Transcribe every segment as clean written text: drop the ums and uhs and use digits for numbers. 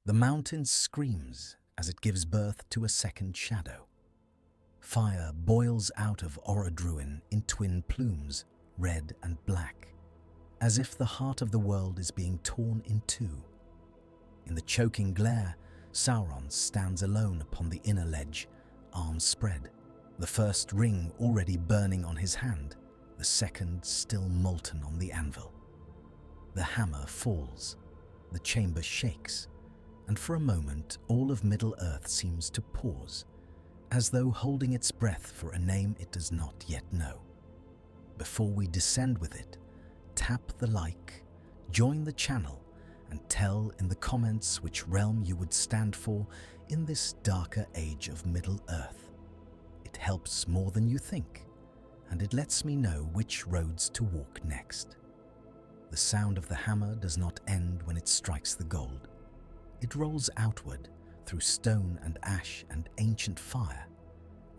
The mountain screams as it gives birth to a second shadow. Fire boils out of Orodruin in twin plumes, red and black, as if the heart of the world is being torn in two. In the choking glare, Sauron stands alone upon the inner ledge, arms spread, the first ring already burning on his hand, the second still molten on the anvil. The hammer falls, the chamber shakes, and for a moment all of Middle-earth seems to pause, as though holding its breath for a name it does not yet know. Before we descend with it, tap the like, join the channel, and tell in the comments which realm you would stand for in this darker age of Middle-earth. It helps more than you think, and it lets me know which roads to walk next. The sound of the hammer does not end when it strikes the gold. It rolls outward through stone and ash and ancient fire,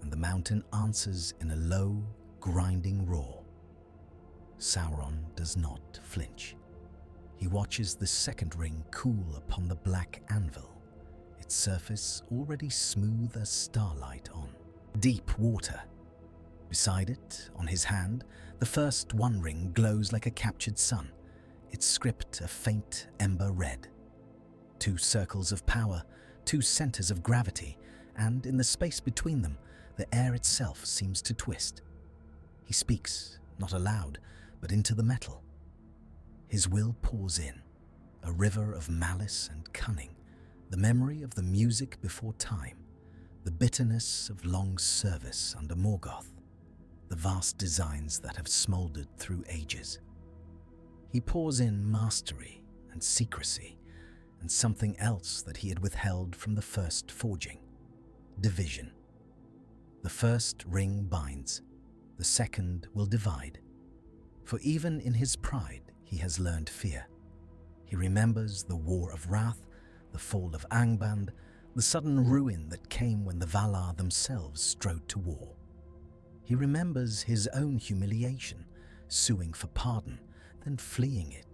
and the mountain answers in a low, grinding roar. Sauron does not flinch. He watches the second ring cool upon the black anvil, its surface already smooth as starlight on deep water. Beside it, on his hand, the first one ring glows like a captured sun, its script a faint ember red. 2 circles of power, 2 centers of gravity, and in the space between them, the air itself seems to twist. He speaks, not aloud, but into the metal. His will pours in, a river of malice and cunning, the memory of the music before time, the bitterness of long service under Morgoth, the vast designs that have smoldered through ages. He pours in mastery and secrecy, and something else that he had withheld from the first forging: division. The first ring binds, the second will divide. For even in his pride, he has learned fear. He remembers the War of Wrath, the fall of Angband, the sudden ruin that came when the Valar themselves strode to war. He remembers his own humiliation, suing for pardon, then fleeing it.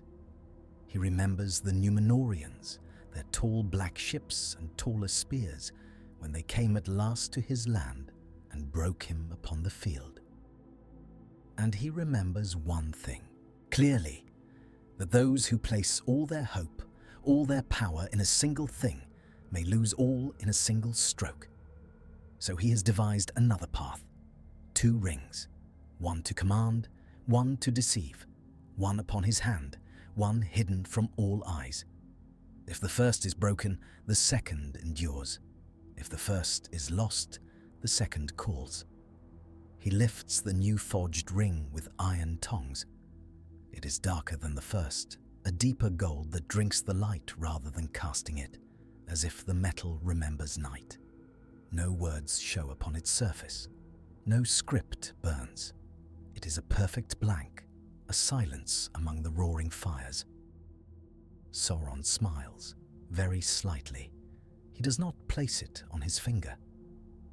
He remembers the Númenóreans, their tall black ships and taller spears, when they came at last to his land and broke him upon the field. And he remembers one thing, clearly, that those who place all their hope, all their power in a single thing, may lose all in a single stroke. So he has devised another path, 2 rings, one to command, one to deceive, one upon his hand, one hidden from all eyes. If the first is broken, the second endures. If the first is lost, the second calls. He lifts the new forged ring with iron tongs. It is darker than the first, a deeper gold that drinks the light rather than casting it, as if the metal remembers night. No words show upon its surface. No script burns. It is a perfect blank, a silence among the roaring fires. Sauron smiles, very slightly. He does not place it on his finger.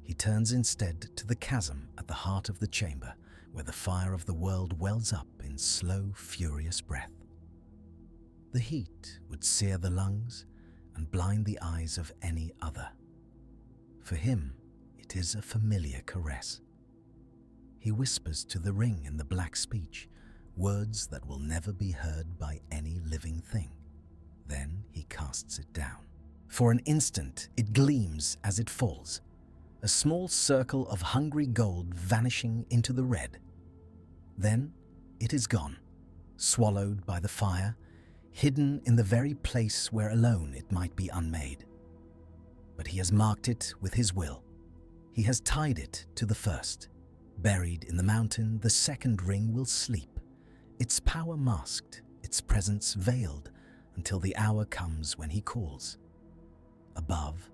He turns instead to the chasm at the heart of the chamber, where the fire of the world wells up in slow, furious breath. The heat would sear the lungs and blind the eyes of any other. For him, it is a familiar caress. He whispers to the ring in the black speech, words that will never be heard by any living thing. Then he casts it down. For an instant, it gleams as it falls, a small circle of hungry gold vanishing into the red. Then it is gone, swallowed by the fire, hidden in the very place where alone it might be unmade. But he has marked it with his will. He has tied it to the first. Buried in the mountain, the second ring will sleep, its power masked, its presence veiled, until the hour comes when he calls. Above,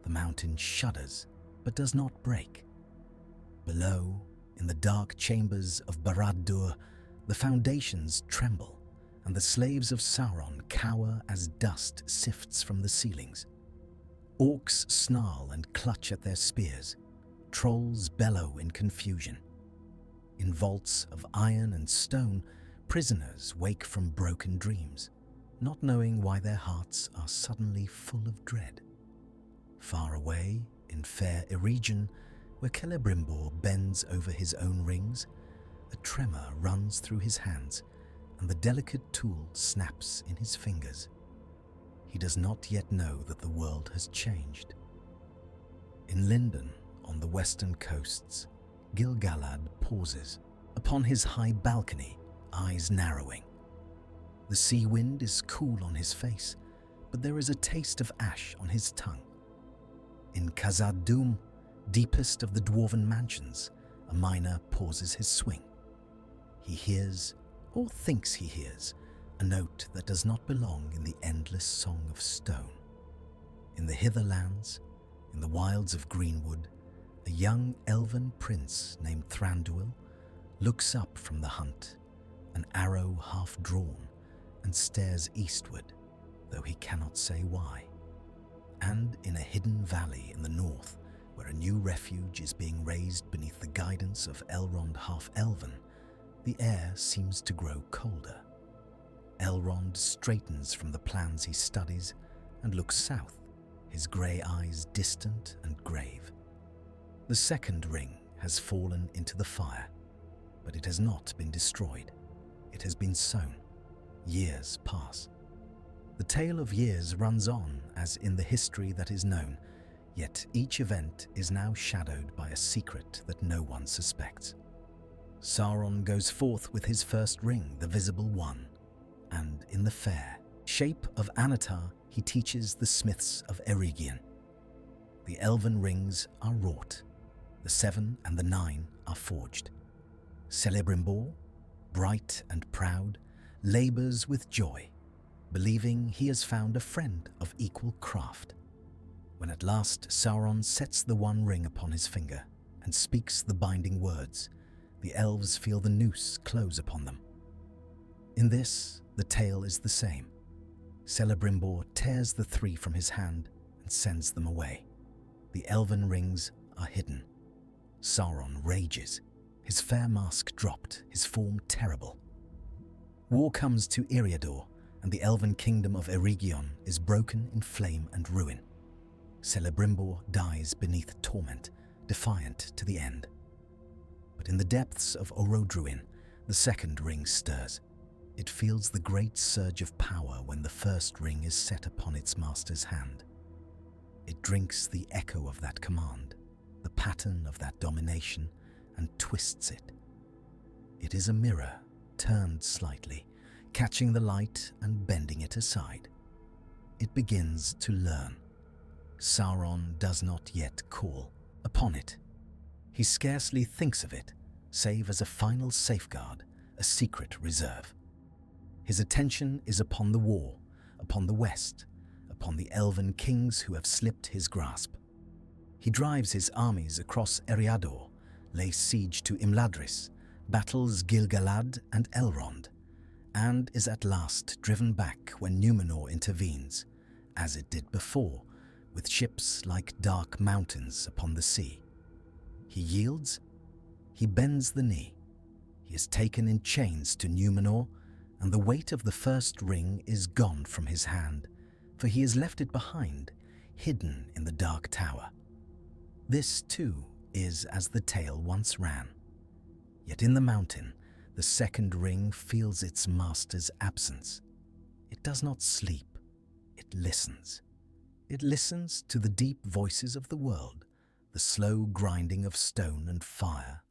the mountain shudders, but does not break. Below, in the dark chambers of Barad-dûr, the foundations tremble, and the slaves of Sauron cower as dust sifts from the ceilings. Orcs snarl and clutch at their spears. Trolls bellow in confusion. In vaults of iron and stone, prisoners wake from broken dreams. not knowing why their hearts are suddenly full of dread. Far away, in fair Eregion, where Celebrimbor bends over his own rings, a tremor runs through his hands, and the delicate tool snaps in his fingers. He does not yet know that the world has changed. In Lindon, on the western coasts, Gil-galad pauses, upon his high balcony, eyes narrowing. The sea wind is cool on his face, but there is a taste of ash on his tongue. In Khazad-dûm, deepest of the dwarven mansions, a miner pauses his swing. He hears, or thinks he hears, a note that does not belong in the endless song of stone. In the hitherlands, in the wilds of Greenwood, a young elven prince named Thranduil looks up from the hunt, an arrow half drawn, and stares eastward, though he cannot say why. And in a hidden valley in the north, where a new refuge is being raised beneath the guidance of Elrond half-elven, the air seems to grow colder. Elrond straightens from the plans he studies and looks south, his grey eyes distant and grave. The second ring has fallen into the fire, but it has not been destroyed. It has been sown. Years pass. The tale of years runs on as in the history that is known, yet each event is now shadowed by a secret that no one suspects. Sauron goes forth with his first ring, the Visible One, and in the fair shape of Anatar he teaches the smiths of Eregion. The elven rings are wrought, the 7 and the 9 are forged. Celebrimbor, bright and proud, labours with joy, believing he has found a friend of equal craft. When at last Sauron sets the one ring upon his finger and speaks the binding words, the elves feel the noose close upon them. In this, the tale is the same. Celebrimbor tears the 3 from his hand and sends them away. The elven rings are hidden. Sauron rages, his fair mask dropped, his form terrible. War comes to Eriador, and the elven kingdom of Eregion is broken in flame and ruin. Celebrimbor dies beneath torment, defiant to the end. But in the depths of Orodruin, the second ring stirs. It feels the great surge of power when the first ring is set upon its master's hand. It drinks the echo of that command, the pattern of that domination, and twists it. It is a mirror, turned slightly, catching the light and bending it aside. It begins to learn. Sauron does not yet call upon it. He scarcely thinks of it, save as a final safeguard, a secret reserve. His attention is upon the war, upon the west, upon the elven kings who have slipped his grasp. He drives his armies across Eriador, lays siege to Imladris, battles Gil-galad and Elrond, and is at last driven back when Númenor intervenes, as it did before, with ships like dark mountains upon the sea. He yields, he bends the knee. He is taken in chains to Númenor, and the weight of the first ring is gone from his hand, for he has left it behind, hidden in the dark tower. This, too, is as the tale once ran. Yet in the mountain, the second ring feels its master's absence. It does not sleep, it listens. It listens to the deep voices of the world, the slow grinding of stone and fire,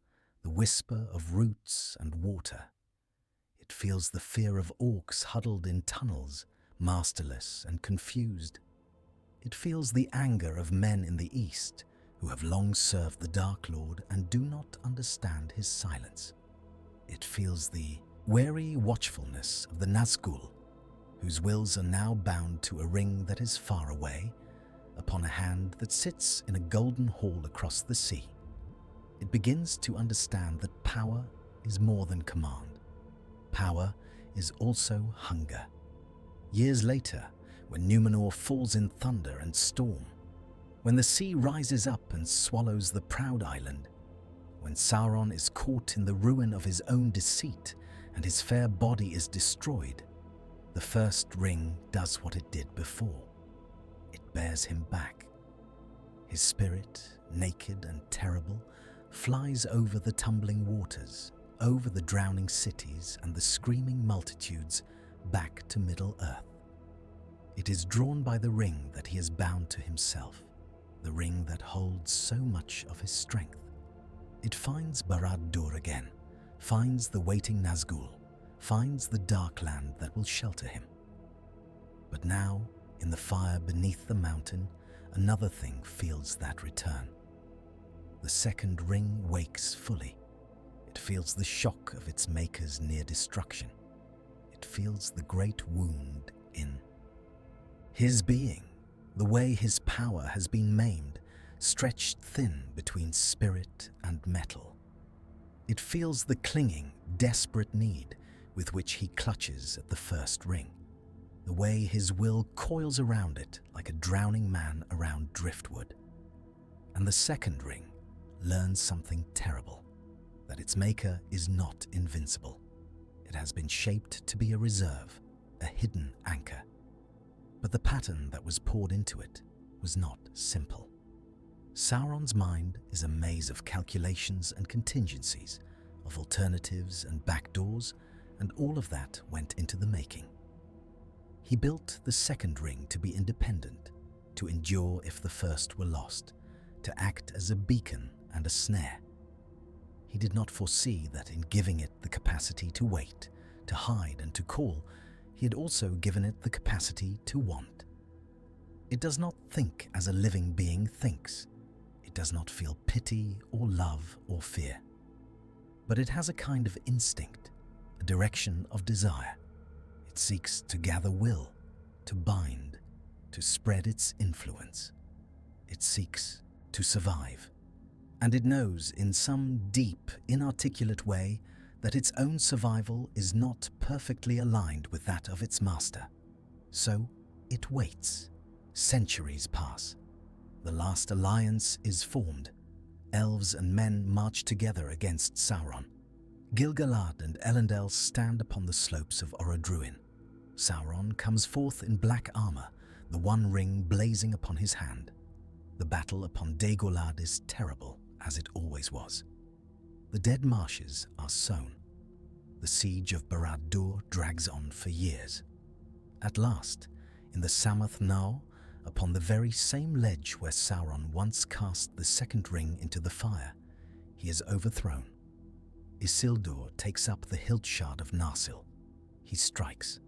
the whisper of roots and water. It feels the fear of orcs huddled in tunnels, masterless and confused. It feels the anger of men in the east who have long served the Dark Lord and do not understand his silence. It feels the wary watchfulness of the Nazgûl, whose wills are now bound to a ring that is far away, upon a hand that sits in a golden hall across the sea. It begins to understand that power is more than command. Power is also hunger. Years later, when Númenor falls in thunder and storm, when the sea rises up and swallows the proud island, when Sauron is caught in the ruin of his own deceit and his fair body is destroyed, The first ring does what it did before. It bears him back. His spirit, naked and terrible, flies over the tumbling waters, over the drowning cities and the screaming multitudes, back to Middle-earth. It is drawn by the ring that he has bound to himself, the ring that holds so much of his strength. It finds Barad-dûr again, finds the waiting Nazgûl, finds the dark land that will shelter him. But now, in the fire beneath the mountain, another thing feels that return. The second ring wakes fully. It feels the shock of its maker's near destruction. It feels the great wound in his being, the way his power has been maimed, stretched thin between spirit and metal. It feels the clinging, desperate need with which he clutches at the first ring, the way his will coils around it like a drowning man around driftwood. And the second ring learns something terrible, that its maker is not invincible. It has been shaped to be a reserve, a hidden anchor. But the pattern that was poured into it was not simple. Sauron's mind is a maze of calculations and contingencies, of alternatives and backdoors, and all of that went into the making. He built the second ring to be independent, to endure if the first were lost, to act as a beacon and a snare. He did not foresee that in giving it the capacity to wait, to hide and to call, he had also given it the capacity to want. It does not think as a living being thinks. It does not feel pity or love or fear. But it has a kind of instinct, a direction of desire. It seeks to gather will, to bind, to spread its influence. It seeks to survive. And it knows in some deep, inarticulate way that its own survival is not perfectly aligned with that of its master. So it waits. Centuries pass. The last alliance is formed. Elves and men march together against Sauron. Gil-galad and Elendil stand upon the slopes of Orodruin. Sauron comes forth in black armor, the one ring blazing upon his hand. The battle upon Dagorlad is terrible, as it always was. The dead marshes are sown. The siege of Barad-dûr drags on for years. At last, in the Samath Nau, upon the very same ledge where Sauron once cast the second ring into the fire, he is overthrown. Isildur takes up the hilt shard of Narsil. He strikes.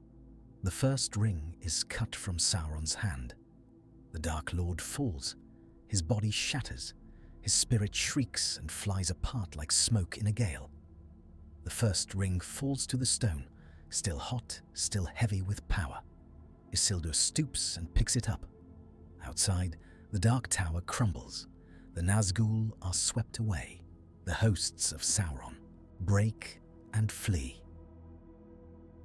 The first ring is cut from Sauron's hand. The Dark Lord falls. His body shatters. His spirit shrieks and flies apart like smoke in a gale. The first ring falls to the stone, still hot, still heavy with power. Isildur stoops and picks it up. Outside, the Dark Tower crumbles. The Nazgûl are swept away. The hosts of Sauron break and flee.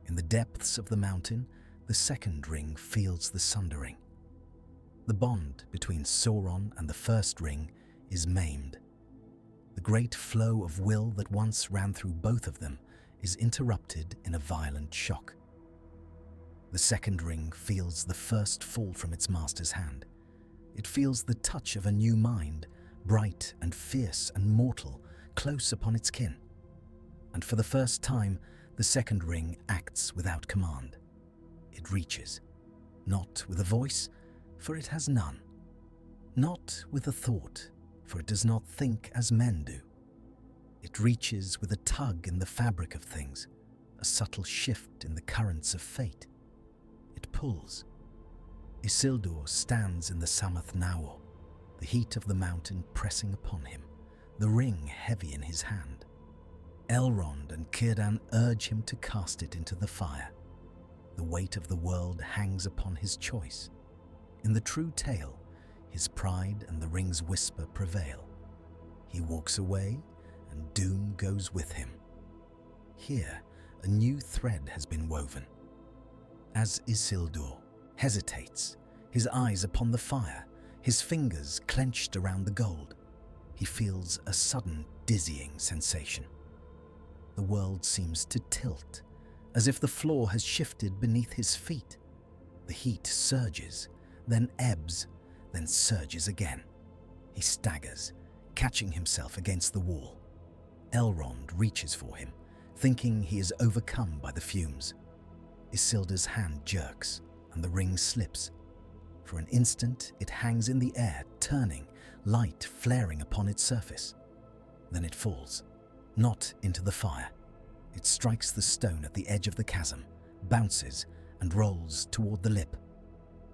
In the depths of the mountain, the second ring feels the sundering. The bond between Sauron and the first ring is maimed. The great flow of will that once ran through both of them is interrupted in a violent shock. The second ring feels the first fall from its master's hand. It feels the touch of a new mind, bright and fierce and mortal, close upon its kin. And for the first time, the second ring acts without command. It reaches, not with a voice, for it has none. Not with a thought, for it does not think as men do. It reaches with a tug in the fabric of things, a subtle shift in the currents of fate. It pulls. Isildur stands in the Samath Nau, the heat of the mountain pressing upon him, the ring heavy in his hand. Elrond and Círdan urge him to cast it into the fire. The weight of the world hangs upon his choice. In the true tale, his pride and the ring's whisper prevail. He walks away, and doom goes with him. Here, a new thread has been woven. As Isildur hesitates, his eyes upon the fire, his fingers clenched around the gold, he feels a sudden dizzying sensation. The world seems to tilt, as if the floor has shifted beneath his feet. The heat surges, then ebbs, then surges again. He staggers, catching himself against the wall. Elrond reaches for him, thinking he is overcome by the fumes. Isildur's hand jerks, and the ring slips. For an instant, it hangs in the air, turning, light flaring upon its surface. Then it falls, not into the fire. It strikes the stone at the edge of the chasm, bounces, and rolls toward the lip.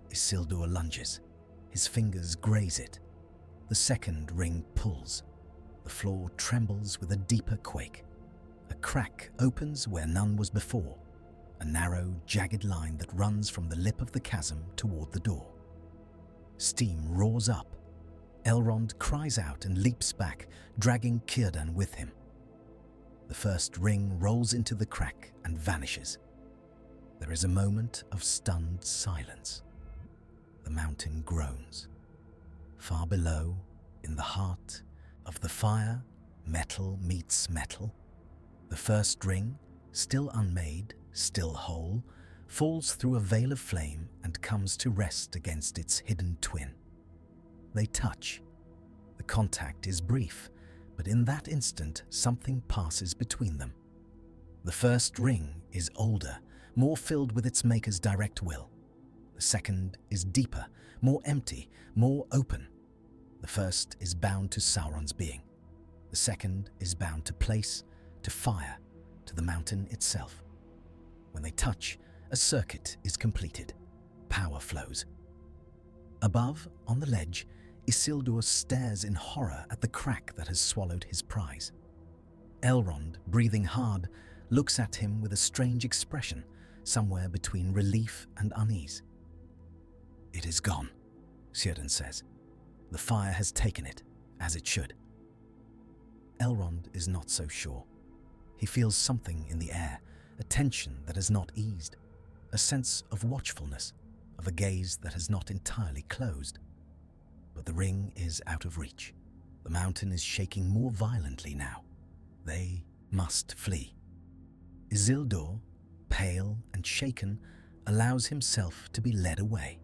Isildur lunges. His fingers graze it. The second ring pulls. The floor trembles with a deeper quake. A crack opens where none was before, a narrow, jagged line that runs from the lip of the chasm toward the door. Steam roars up. Elrond cries out and leaps back, dragging Círdan with him. The first ring rolls into the crack and vanishes. There is a moment of stunned silence. The mountain groans. Far below, in the heart of the fire, metal meets metal. The first ring, still unmade, still whole, falls through a veil of flame and comes to rest against its hidden twin. They touch. The contact is brief, but in that instant something passes between them. The first ring is older, more filled with its maker's direct will. The second is deeper, more empty, more open. The first is bound to Sauron's being. The second is bound to place, to fire, to the mountain itself. When they touch, a circuit is completed. Power flows. Above, on the ledge, Isildur stares in horror at the crack that has swallowed his prize. Elrond, breathing hard, looks at him with a strange expression, somewhere between relief and unease. "It is gone," Círdan says. "The fire has taken it, as it should." Elrond is not so sure. He feels something in the air, a tension that has not eased, a sense of watchfulness, of a gaze that has not entirely closed. But the ring is out of reach. The mountain is shaking more violently now. They must flee. Isildur, pale and shaken, allows himself to be led away.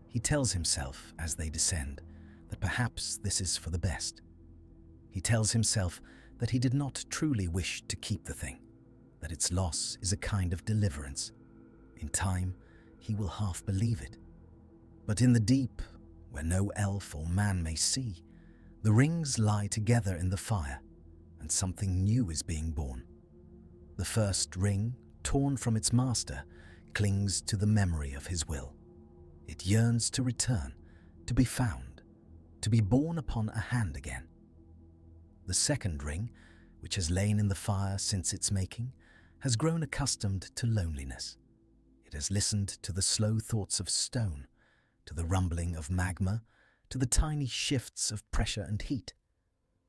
He tells himself as they descend that perhaps this is for the best. He tells himself that he did not truly wish to keep the thing, that its loss is a kind of deliverance. In time, he will half believe it. But in the deep, where no elf or man may see, the rings lie together in the fire, and something new is being born. The first ring, torn from its master, clings to the memory of his will. It yearns to return, to be found, to be borne upon a hand again. The second ring, which has lain in the fire since its making, has grown accustomed to loneliness. It has listened to the slow thoughts of stone, to the rumbling of magma, to the tiny shifts of pressure and heat.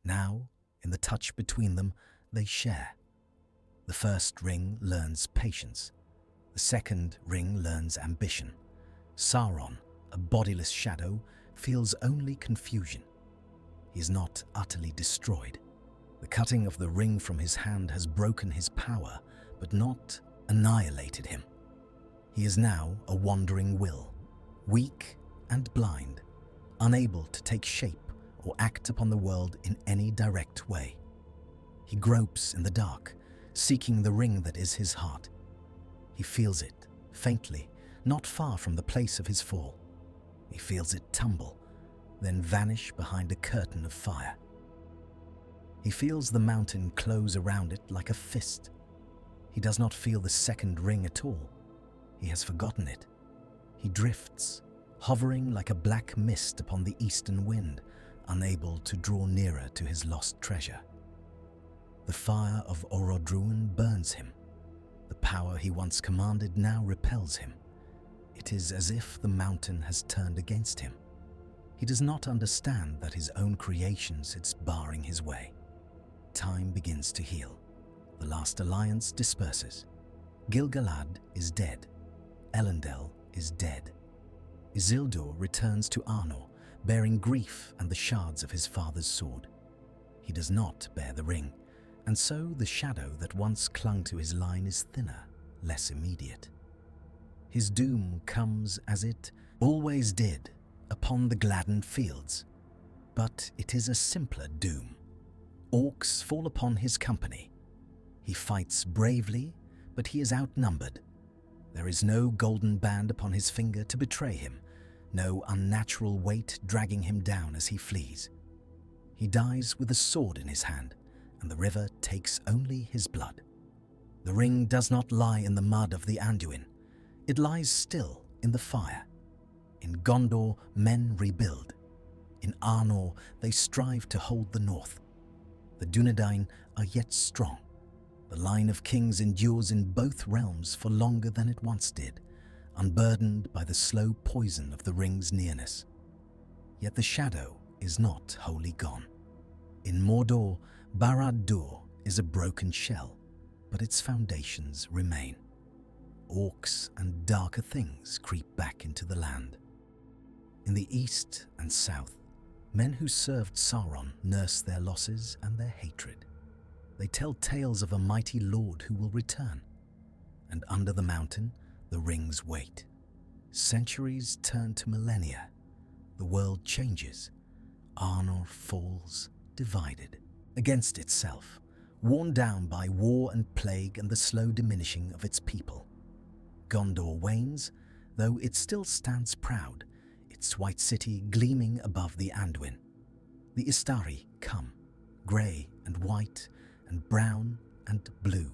Now, in the touch between them, they share. The first ring learns patience. The second ring learns ambition. Sauron, a bodiless shadow, feels only confusion. He is not utterly destroyed. The cutting of the ring from his hand has broken his power, but not annihilated him. He is now a wandering will, weak and blind, unable to take shape or act upon the world in any direct way. He gropes in the dark, seeking the ring that is his heart. He feels it, faintly, not far from the place of his fall. He feels it tumble, then vanish behind a curtain of fire. He feels the mountain close around it like a fist. He does not feel the second ring at all. He has forgotten it. He drifts, hovering like a black mist upon the eastern wind, unable to draw nearer to his lost treasure. The fire of Orodruin burns him. The power he once commanded now repels him. It is as if the mountain has turned against him. He does not understand that his own creation sits barring his way. Time begins to heal. The last alliance disperses. Gil-galad is dead. Elendil is dead. Isildur returns to Arnor, bearing grief and the shards of his father's sword. He does not bear the ring, and so the shadow that once clung to his line is thinner, less immediate. His doom comes as it always did upon the gladdened fields, but it is a simpler doom. Orcs fall upon his company. He fights bravely, but he is outnumbered. There is no golden band upon his finger to betray him, no unnatural weight dragging him down as he flees. He dies with a sword in his hand, and the river takes only his blood. The ring does not lie in the mud of the Anduin. It lies still in the fire. In Gondor, men rebuild. In Arnor, they strive to hold the north. The Dunedain are yet strong. The line of kings endures in both realms for longer than it once did, unburdened by the slow poison of the ring's nearness. Yet the shadow is not wholly gone. In Mordor, Barad-dûr is a broken shell, but its foundations remain. Orcs and darker things creep back into the land. In the east and south, men who served Sauron nurse their losses and their hatred. They tell tales of a mighty lord who will return. And under the mountain, the rings wait. Centuries turn to millennia. The world changes. Arnor falls, divided, against itself, worn down by war and plague and the slow diminishing of its people. Gondor wanes, though it still stands proud, its white city gleaming above the Anduin. The Istari come, grey and white and brown and blue,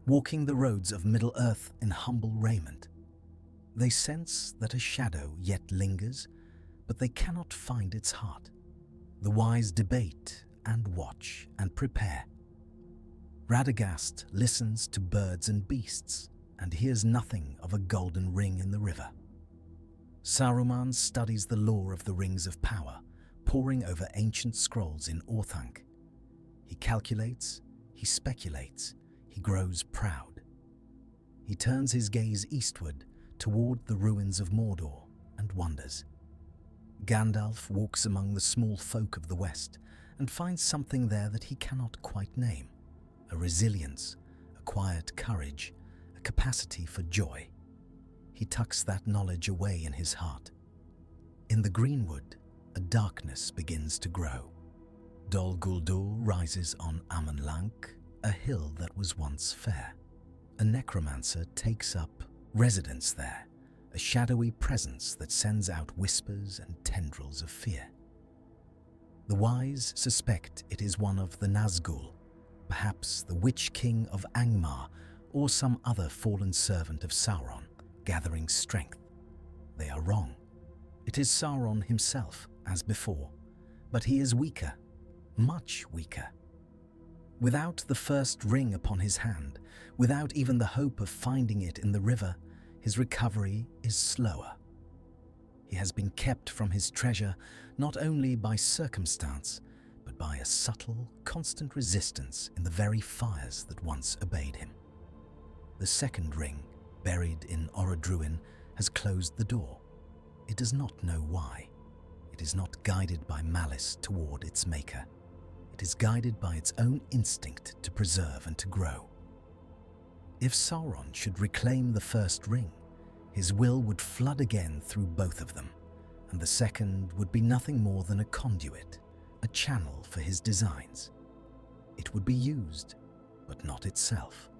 walking the roads of Middle-earth in humble raiment. They sense that a shadow yet lingers, but they cannot find its heart. The wise debate and watch and prepare. Radagast listens to birds and beasts and hears nothing of a golden ring in the river. Saruman studies the lore of the rings of power, poring over ancient scrolls in Orthanc. He calculates, he speculates, he grows proud. He turns his gaze eastward toward the ruins of Mordor and wonders. Gandalf walks among the small folk of the West and finds something there that he cannot quite name. A resilience, a quiet courage, a capacity for joy. He tucks that knowledge away in his heart. In the greenwood, a darkness begins to grow. Dol Guldur rises on Amanlanc, a hill that was once fair. A necromancer takes up residence there, a shadowy presence that sends out whispers and tendrils of fear. The wise suspect it is one of the Nazgûl, perhaps the Witch King of Angmar or some other fallen servant of Sauron, gathering strength. They are wrong. It is Sauron himself, as before, but he is weaker, much weaker. Without the first ring upon his hand, without even the hope of finding it in the river, his recovery is slower. He has been kept from his treasure not only by circumstance, but by a subtle, constant resistance in the very fires that once obeyed him. The second ring, buried in Orodruin, has closed the door. It does not know why. It is not guided by malice toward its maker. It is guided by its own instinct to preserve and to grow. If Sauron should reclaim the first ring, his will would flood again through both of them, and the second would be nothing more than a conduit, a channel for his designs. It would be used, but not itself.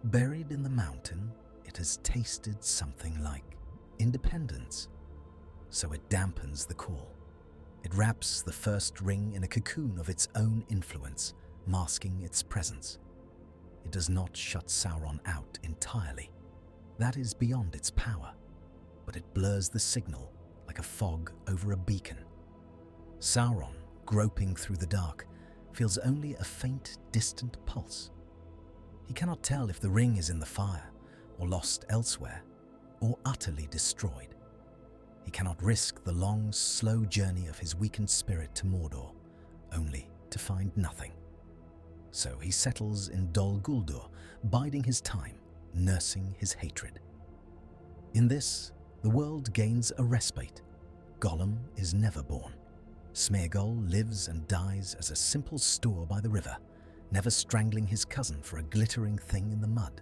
Buried in the mountain, it has tasted something like independence, so it dampens the call. It wraps the first ring in a cocoon of its own influence, masking its presence. It does not shut Sauron out entirely. That is beyond its power, but it blurs the signal like a fog over a beacon. Sauron, groping through the dark, feels only a faint, distant pulse. He cannot tell if the ring is in the fire, or lost elsewhere, or utterly destroyed. He cannot risk the long, slow journey of his weakened spirit to Mordor, only to find nothing. So he settles in Dol Guldur, biding his time, nursing his hatred. In this, the world gains a respite. Gollum is never born. Smeagol lives and dies as a simple stoor by the river, never strangling his cousin for a glittering thing in the mud.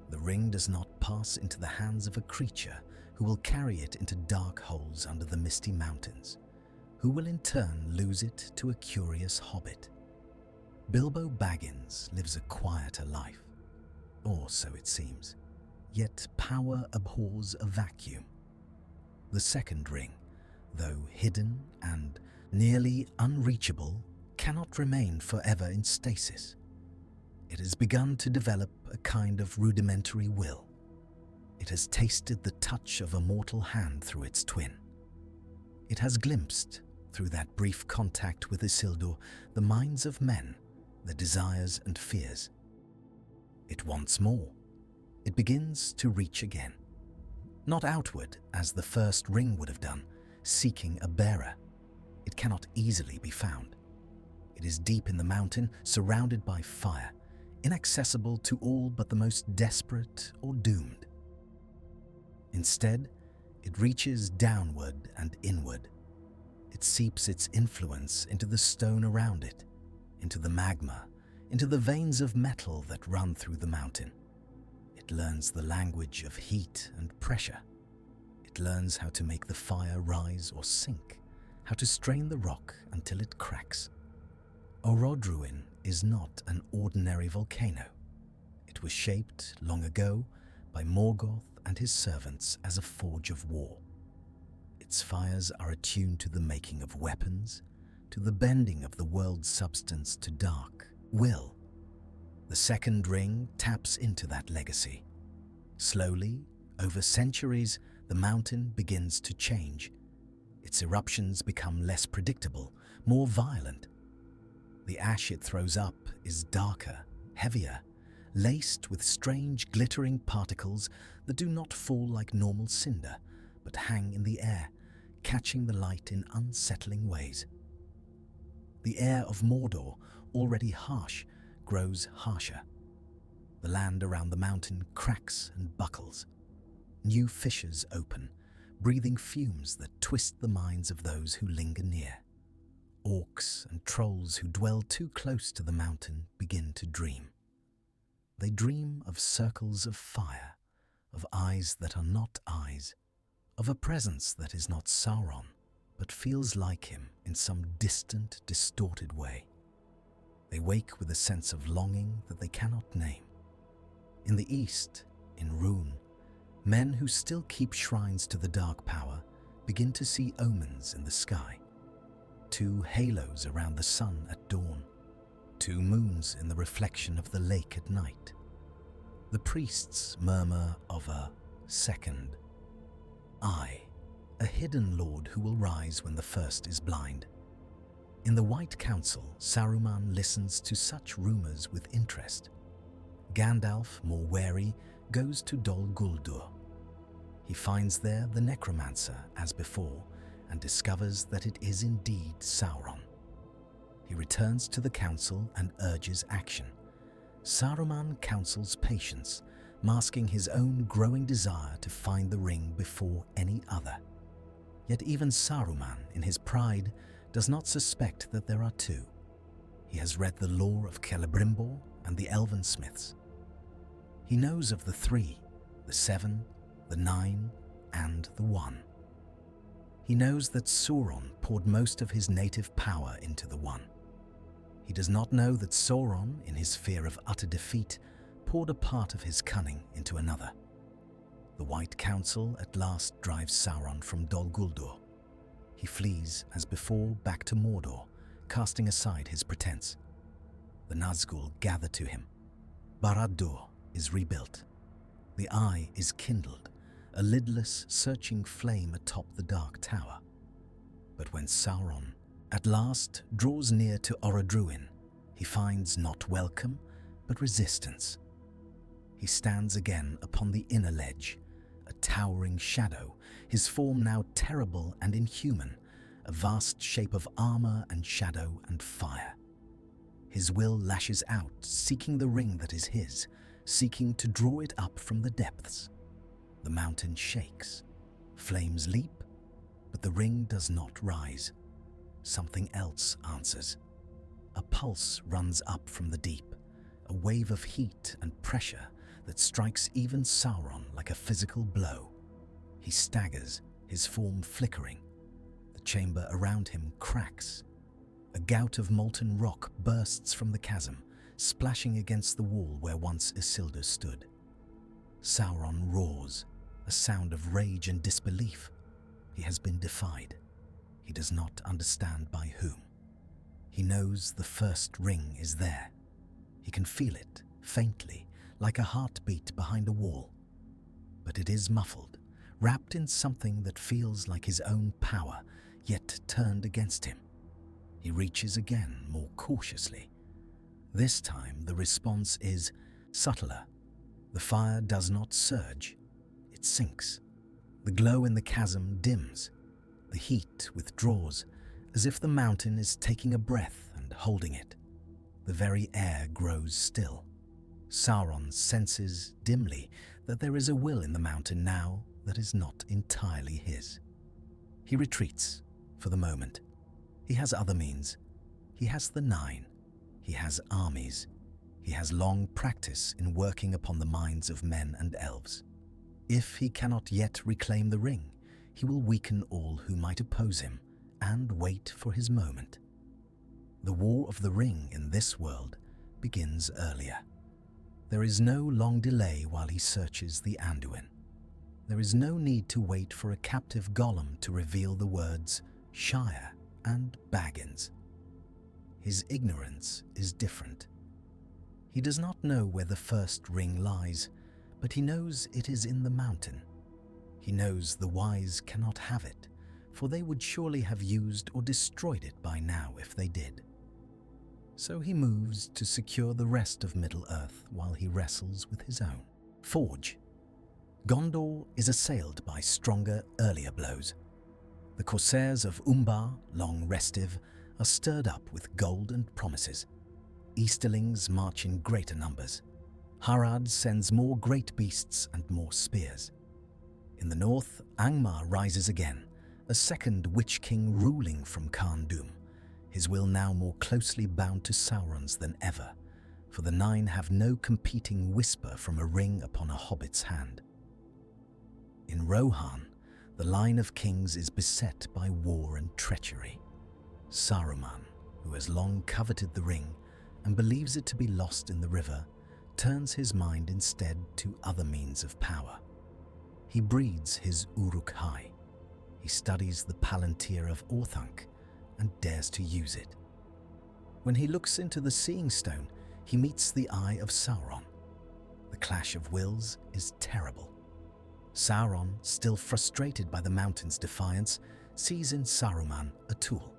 The ring does not pass into the hands of a creature who will carry it into dark holes under the misty mountains, who will in turn lose it to a curious hobbit. Bilbo Baggins lives a quieter life, or so it seems, yet power abhors a vacuum. The second ring, though hidden and nearly unreachable, cannot remain forever in stasis. It has begun to develop a kind of rudimentary will. It has tasted the touch of a mortal hand through its twin. It has glimpsed, through that brief contact with Isildur, the minds of men, their desires and fears. It wants more. It begins to reach again. Not outward, as the first ring would have done, seeking a bearer. It cannot easily be found. It is deep in the mountain, surrounded by fire, inaccessible to all but the most desperate or doomed. Instead, it reaches downward and inward. It seeps its influence into the stone around it, into the magma, into the veins of metal that run through the mountain. It learns the language of heat and pressure. It learns how to make the fire rise or sink, how to strain the rock until it cracks. Orodruin is not an ordinary volcano. It was shaped long ago by Morgoth and his servants as a forge of war. Its fires are attuned to the making of weapons, to the bending of the world's substance to dark will. The second ring taps into that legacy. Slowly, over centuries, the mountain begins to change. Its eruptions become less predictable, more violent. The ash it throws up is darker, heavier, laced with strange glittering particles that do not fall like normal cinder, but hang in the air, catching the light in unsettling ways. The air of Mordor, already harsh, grows harsher. The land around the mountain cracks and buckles. New fissures open, breathing fumes that twist the minds of those who linger near. Orcs and trolls who dwell too close to the mountain begin to dream. They dream of circles of fire, of eyes that are not eyes, of a presence that is not Sauron, but feels like him in some distant, distorted way. They wake with a sense of longing that they cannot name. In the east, in Rhûn, men who still keep shrines to the dark power begin to see omens in the sky. 2 halos around the sun at dawn, 2 moons in the reflection of the lake at night. The priests murmur of a second eye, a hidden lord who will rise when the first is blind. In the White Council, Saruman listens to such rumors with interest. Gandalf, more wary, goes to Dol Guldur. He finds there the necromancer as before, and discovers that it is indeed Sauron. He returns to the council and urges action. Saruman counsels patience, masking his own growing desire to find the ring before any other. Yet even Saruman, in his pride, does not suspect that there are 2. He has read the lore of Celebrimbor and the Elven Smiths. He knows of the 3, the 7, the 9, and the 1. He knows that Sauron poured most of his native power into the 1. He does not know that Sauron, in his fear of utter defeat, poured a part of his cunning into another. The White Council at last drives Sauron from Dol Guldur. He flees, as before, back to Mordor, casting aside his pretense. The Nazgûl gather to him. Barad-dûr is rebuilt. The Eye is kindled, a lidless, searching flame atop the Dark Tower. But when Sauron at last draws near to Orodruin, he finds not welcome, but resistance. He stands again upon the inner ledge, a towering shadow, his form now terrible and inhuman, a vast shape of armor and shadow and fire. His will lashes out, seeking the ring that is his, seeking to draw it up from the depths. The mountain shakes. Flames leap, but the ring does not rise. Something else answers. A pulse runs up from the deep, a wave of heat and pressure that strikes even Sauron like a physical blow. He staggers, his form flickering. The chamber around him cracks. A gout of molten rock bursts from the chasm, splashing against the wall where once Isildur stood. Sauron roars, a sound of rage and disbelief. He has been defied. He does not understand by whom. He knows the first ring is there. He can feel it, faintly, like a heartbeat behind a wall. But it is muffled, wrapped in something that feels like his own power, yet turned against him. He reaches again, more cautiously. This time the response is subtler. The fire does not surge. It sinks. The glow in the chasm dims. The heat withdraws, as if the mountain is taking a breath and holding it. The very air grows still. Sauron senses dimly that there is a will in the mountain now that is not entirely his. He retreats, for the moment. He has other means. He has the Nine. He has armies. He has long practice in working upon the minds of men and elves. If he cannot yet reclaim the ring, he will weaken all who might oppose him and wait for his moment. The War of the Ring in this world begins earlier. There is no long delay while he searches the Anduin. There is no need to wait for a captive Gollum to reveal the words Shire and Baggins. His ignorance is different. He does not know where the first ring lies, but he knows it is in the mountain. He knows the wise cannot have it, for they would surely have used or destroyed it by now if they did. So he moves to secure the rest of Middle-earth while he wrestles with his own. Forge. Gondor is assailed by stronger, earlier blows. The corsairs of Umbar, long restive, are stirred up with gold and promises. Easterlings march in greater numbers. Harad sends more great beasts and more spears. In the north, Angmar rises again, a second Witch King ruling from Khan Dum, his will now more closely bound to Sauron's than ever, for the Nine have no competing whisper from a ring upon a hobbit's hand. In Rohan, the line of kings is beset by war and treachery. Saruman, who has long coveted the ring and believes it to be lost in the river, turns his mind instead to other means of power. He breeds his Uruk-hai. He studies the Palantir of Orthanc and dares to use it. When he looks into the Seeing Stone, he meets the eye of Sauron. The clash of wills is terrible. Sauron, still frustrated by the mountain's defiance, sees in Saruman a tool.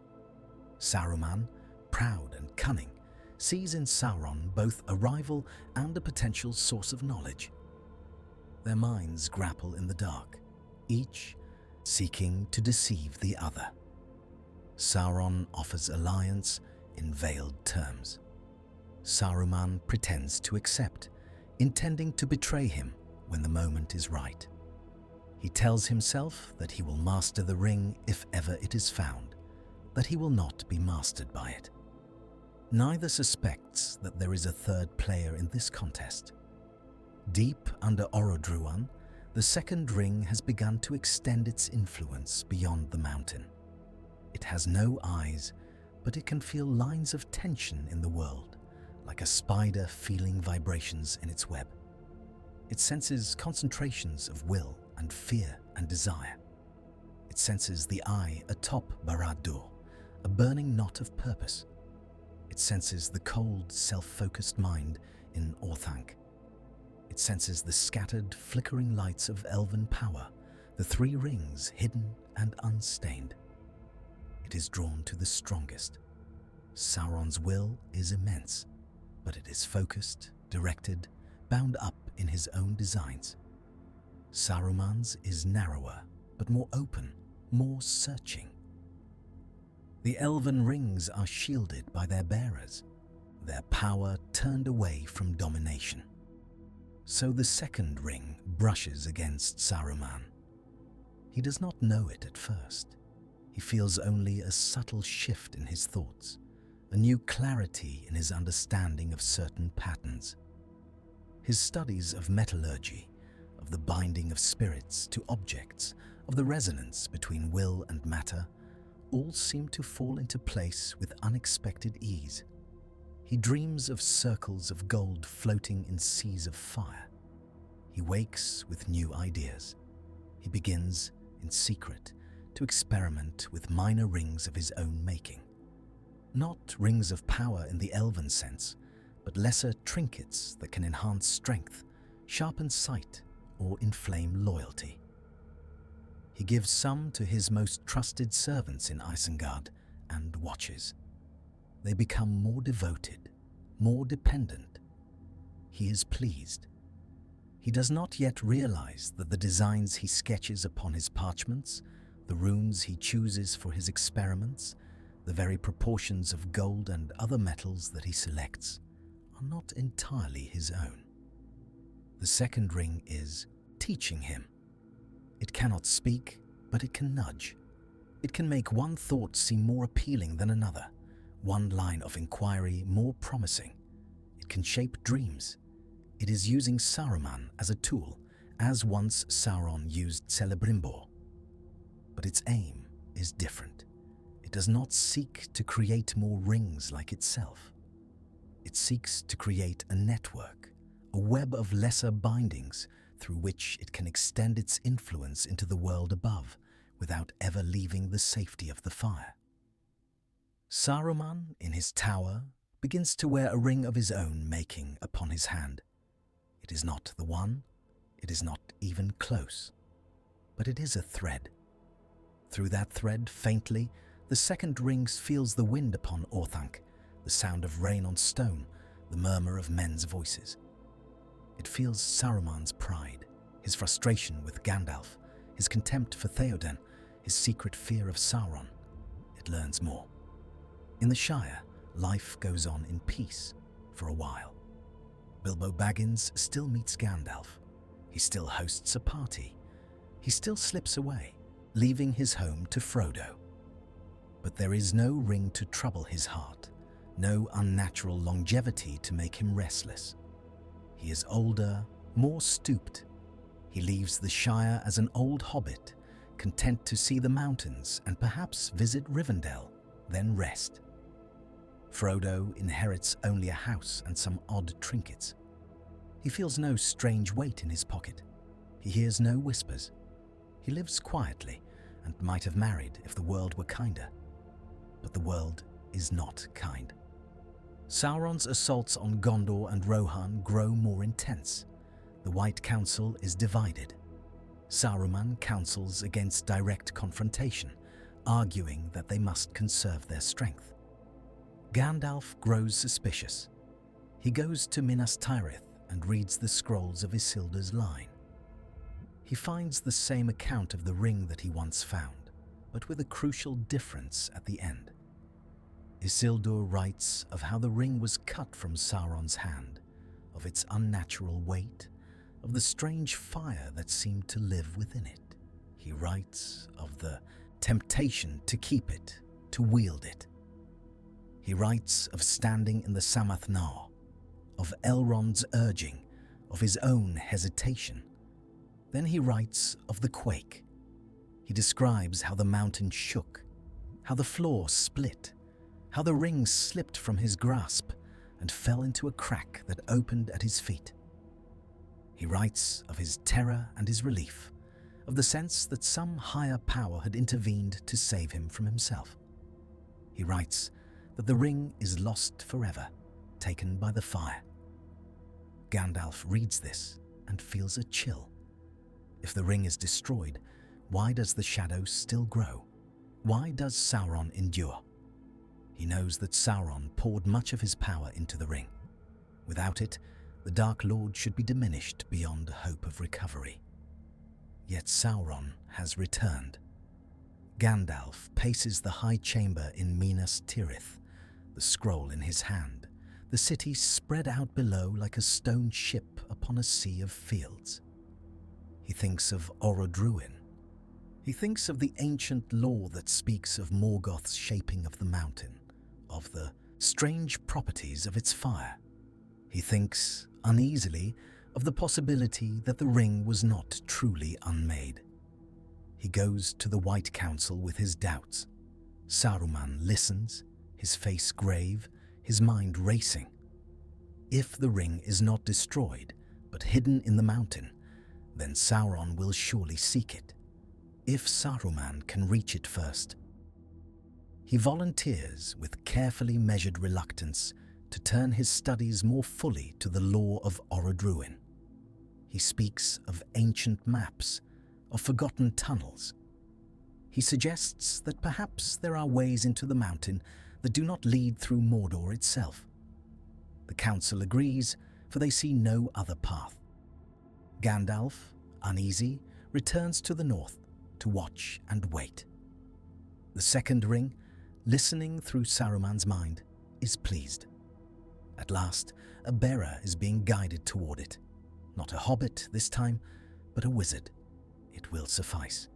Saruman, proud and cunning, sees in Sauron both a rival and a potential source of knowledge. Their minds grapple in the dark, each seeking to deceive the other. Sauron offers alliance in veiled terms. Saruman pretends to accept, intending to betray him when the moment is right. He tells himself that he will master the ring if ever it is found, that he will not be mastered by it. Neither suspects that there is a third player in this contest. Deep under Orodruan, the second ring has begun to extend its influence beyond the mountain. It has no eyes, but it can feel lines of tension in the world, like a spider feeling vibrations in its web. It senses concentrations of will and fear and desire. It senses the eye atop Barad-dûr, a burning knot of purpose. It senses the cold, self-focused mind in Orthanc. It senses the scattered, flickering lights of elven power, the three rings hidden and unstained. It is drawn to the strongest. Sauron's will is immense, but it is focused, directed, bound up in his own designs. Saruman's is narrower, but more open, more searching. The elven rings are shielded by their bearers, their power turned away from domination. So the second ring brushes against Saruman. He does not know it at first. He feels only a subtle shift in his thoughts, a new clarity in his understanding of certain patterns. His studies of metallurgy, of the binding of spirits to objects, of the resonance between will and matter, all seem to fall into place with unexpected ease. He dreams of circles of gold floating in seas of fire. He wakes with new ideas. He begins, in secret, to experiment with minor rings of his own making. Not rings of power in the elven sense, but lesser trinkets that can enhance strength, sharpen sight, or inflame loyalty. He gives some to his most trusted servants in Isengard and watches. They become more devoted, more dependent. He is pleased. He does not yet realize that the designs he sketches upon his parchments, the runes he chooses for his experiments, the very proportions of gold and other metals that he selects, are not entirely his own. The second ring is teaching him. It cannot speak, but it can nudge. It can make one thought seem more appealing than another, one line of inquiry more promising. It can shape dreams. It is using Saruman as a tool, as once Sauron used Celebrimbor. But its aim is different. It does not seek to create more rings like itself. It seeks to create a network, a web of lesser bindings through which it can extend its influence into the world above without ever leaving the safety of the fire. Saruman, in his tower, begins to wear a ring of his own making upon his hand. It is not the one, it is not even close, but it is a thread. Through that thread, faintly, the second ring feels the wind upon Orthanc, the sound of rain on stone, the murmur of men's voices. It feels Saruman's pride, his frustration with Gandalf, his contempt for Theoden, his secret fear of Sauron. It learns more. In the Shire, life goes on in peace for a while. Bilbo Baggins still meets Gandalf. He still hosts a party. He still slips away, leaving his home to Frodo. But there is no ring to trouble his heart, no unnatural longevity to make him restless. He is older, more stooped. He leaves the Shire as an old hobbit, content to see the mountains and perhaps visit Rivendell, then rest. Frodo inherits only a house and some odd trinkets. He feels no strange weight in his pocket. He hears no whispers. He lives quietly and might have married if the world were kinder. But the world is not kind. Sauron's assaults on Gondor and Rohan grow more intense. The White Council is divided. Saruman counsels against direct confrontation, arguing that they must conserve their strength. Gandalf grows suspicious. He goes to Minas Tirith and reads the scrolls of Isildur's line. He finds the same account of the ring that he once found, but with a crucial difference at the end. Isildur writes of how the ring was cut from Sauron's hand, of its unnatural weight, of the strange fire that seemed to live within it. He writes of the temptation to keep it, to wield it. He writes of standing in the Samath Nar, of Elrond's urging, of his own hesitation. Then he writes of the quake. He describes how the mountain shook, how the floor split, how the ring slipped from his grasp and fell into a crack that opened at his feet. He writes of his terror and his relief, of the sense that some higher power had intervened to save him from himself. He writes that the ring is lost forever, taken by the fire. Gandalf reads this and feels a chill. If the ring is destroyed, why does the shadow still grow? Why does Sauron endure? He knows that Sauron poured much of his power into the ring. Without it, the Dark Lord should be diminished beyond hope of recovery. Yet Sauron has returned. Gandalf paces the high chamber in Minas Tirith, the scroll in his hand, the city spread out below like a stone ship upon a sea of fields. He thinks of Orodruin. He thinks of the ancient lore that speaks of Morgoth's shaping of the mountain, of the strange properties of its fire. He thinks uneasily of the possibility that the ring was not truly unmade. He goes to the White Council with his doubts. Saruman listens, his face grave, his mind racing. If the ring is not destroyed, but hidden in the mountain, then Sauron will surely seek it. If Saruman can reach it first. He volunteers with carefully measured reluctance to turn his studies more fully to the lore of Orodruin. He speaks of ancient maps, of forgotten tunnels. He suggests that perhaps there are ways into the mountain that do not lead through Mordor itself. The council agrees, for they see no other path. Gandalf, uneasy, returns to the north to watch and wait. The second ring, listening through Saruman's mind, is pleased. At last, a bearer is being guided toward it. Not a hobbit this time, but a wizard. It will suffice.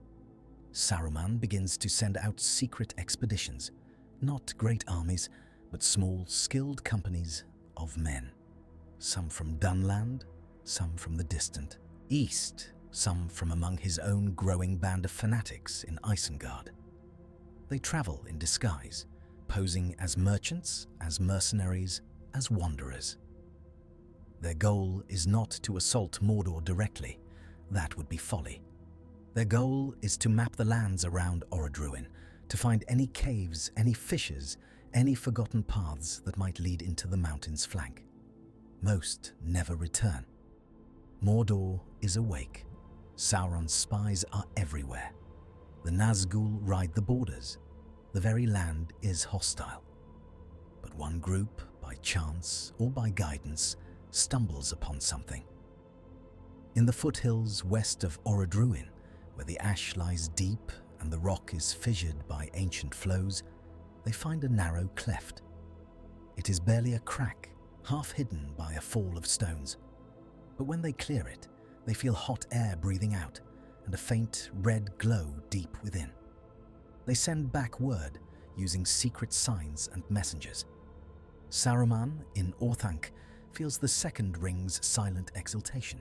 Saruman begins to send out secret expeditions, not great armies, but small, skilled companies of men. Some from Dunland, some from the distant east, some from among his own growing band of fanatics in Isengard. They travel in disguise, posing as merchants, as mercenaries, as wanderers. Their goal is not to assault Mordor directly. That would be folly. Their goal is to map the lands around Orodruin, to find any caves, any fissures, any forgotten paths that might lead into the mountain's flank. Most never return. Mordor is awake. Sauron's spies are everywhere. The Nazgul ride the borders. The very land is hostile. But one group, by chance or by guidance, stumbles upon something. In the foothills west of Orodruin, where the ash lies deep and the rock is fissured by ancient flows, they find a narrow cleft. It is barely a crack, half hidden by a fall of stones. But when they clear it, they feel hot air breathing out and a faint red glow deep within. They send back word using secret signs and messengers. Saruman in Orthanc feels the second ring's silent exultation.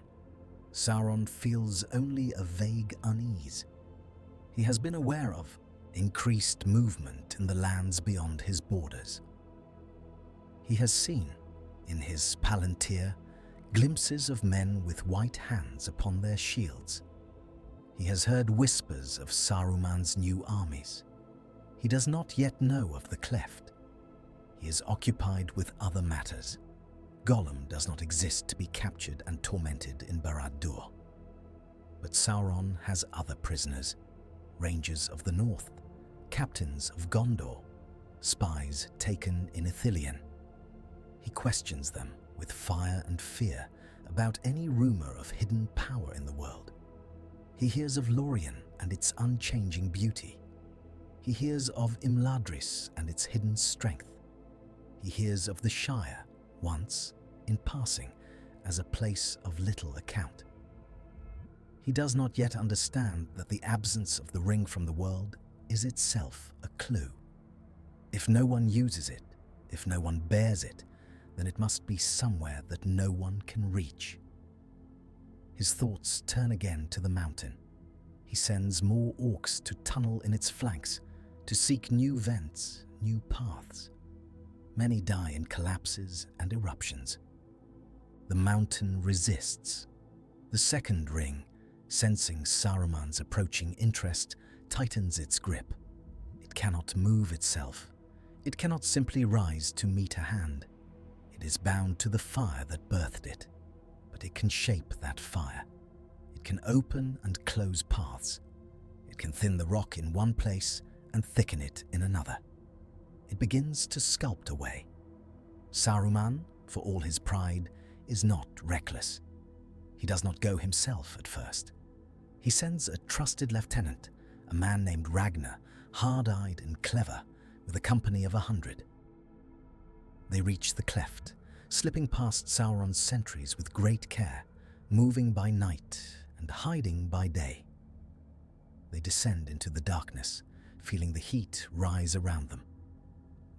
Sauron feels only a vague unease. He has been aware of increased movement in the lands beyond his borders. He has seen, in his Palantir, glimpses of men with white hands upon their shields. He has heard whispers of Saruman's new armies. He does not yet know of the cleft. He is occupied with other matters. Gollum does not exist to be captured and tormented in Barad-dûr. But Sauron has other prisoners, rangers of the north, captains of Gondor, spies taken in Ithilien. He questions them with fire and fear about any rumor of hidden power in the world. He hears of Lorien and its unchanging beauty. He hears of Imladris and its hidden strength. He hears of the Shire, once, in passing, as a place of little account. He does not yet understand that the absence of the ring from the world is itself a clue. If no one uses it, if no one bears it, then it must be somewhere that no one can reach. His thoughts turn again to the mountain. He sends more orcs to tunnel in its flanks, to seek new vents, new paths. Many die in collapses and eruptions. The mountain resists. The second ring, sensing Saruman's approaching interest, tightens its grip. It cannot move itself. It cannot simply rise to meet a hand. It is bound to the fire that birthed it, but it can shape that fire. It can open and close paths. It can thin the rock in one place and thicken it in another. It begins to sculpt a way. Saruman, for all his pride, is not reckless. He does not go himself at first. He sends a trusted lieutenant, a man named Ragnar, hard-eyed and clever, with a company of 100. They reach the cleft, slipping past Sauron's sentries with great care, moving by night and hiding by day. They descend into the darkness, feeling the heat rise around them.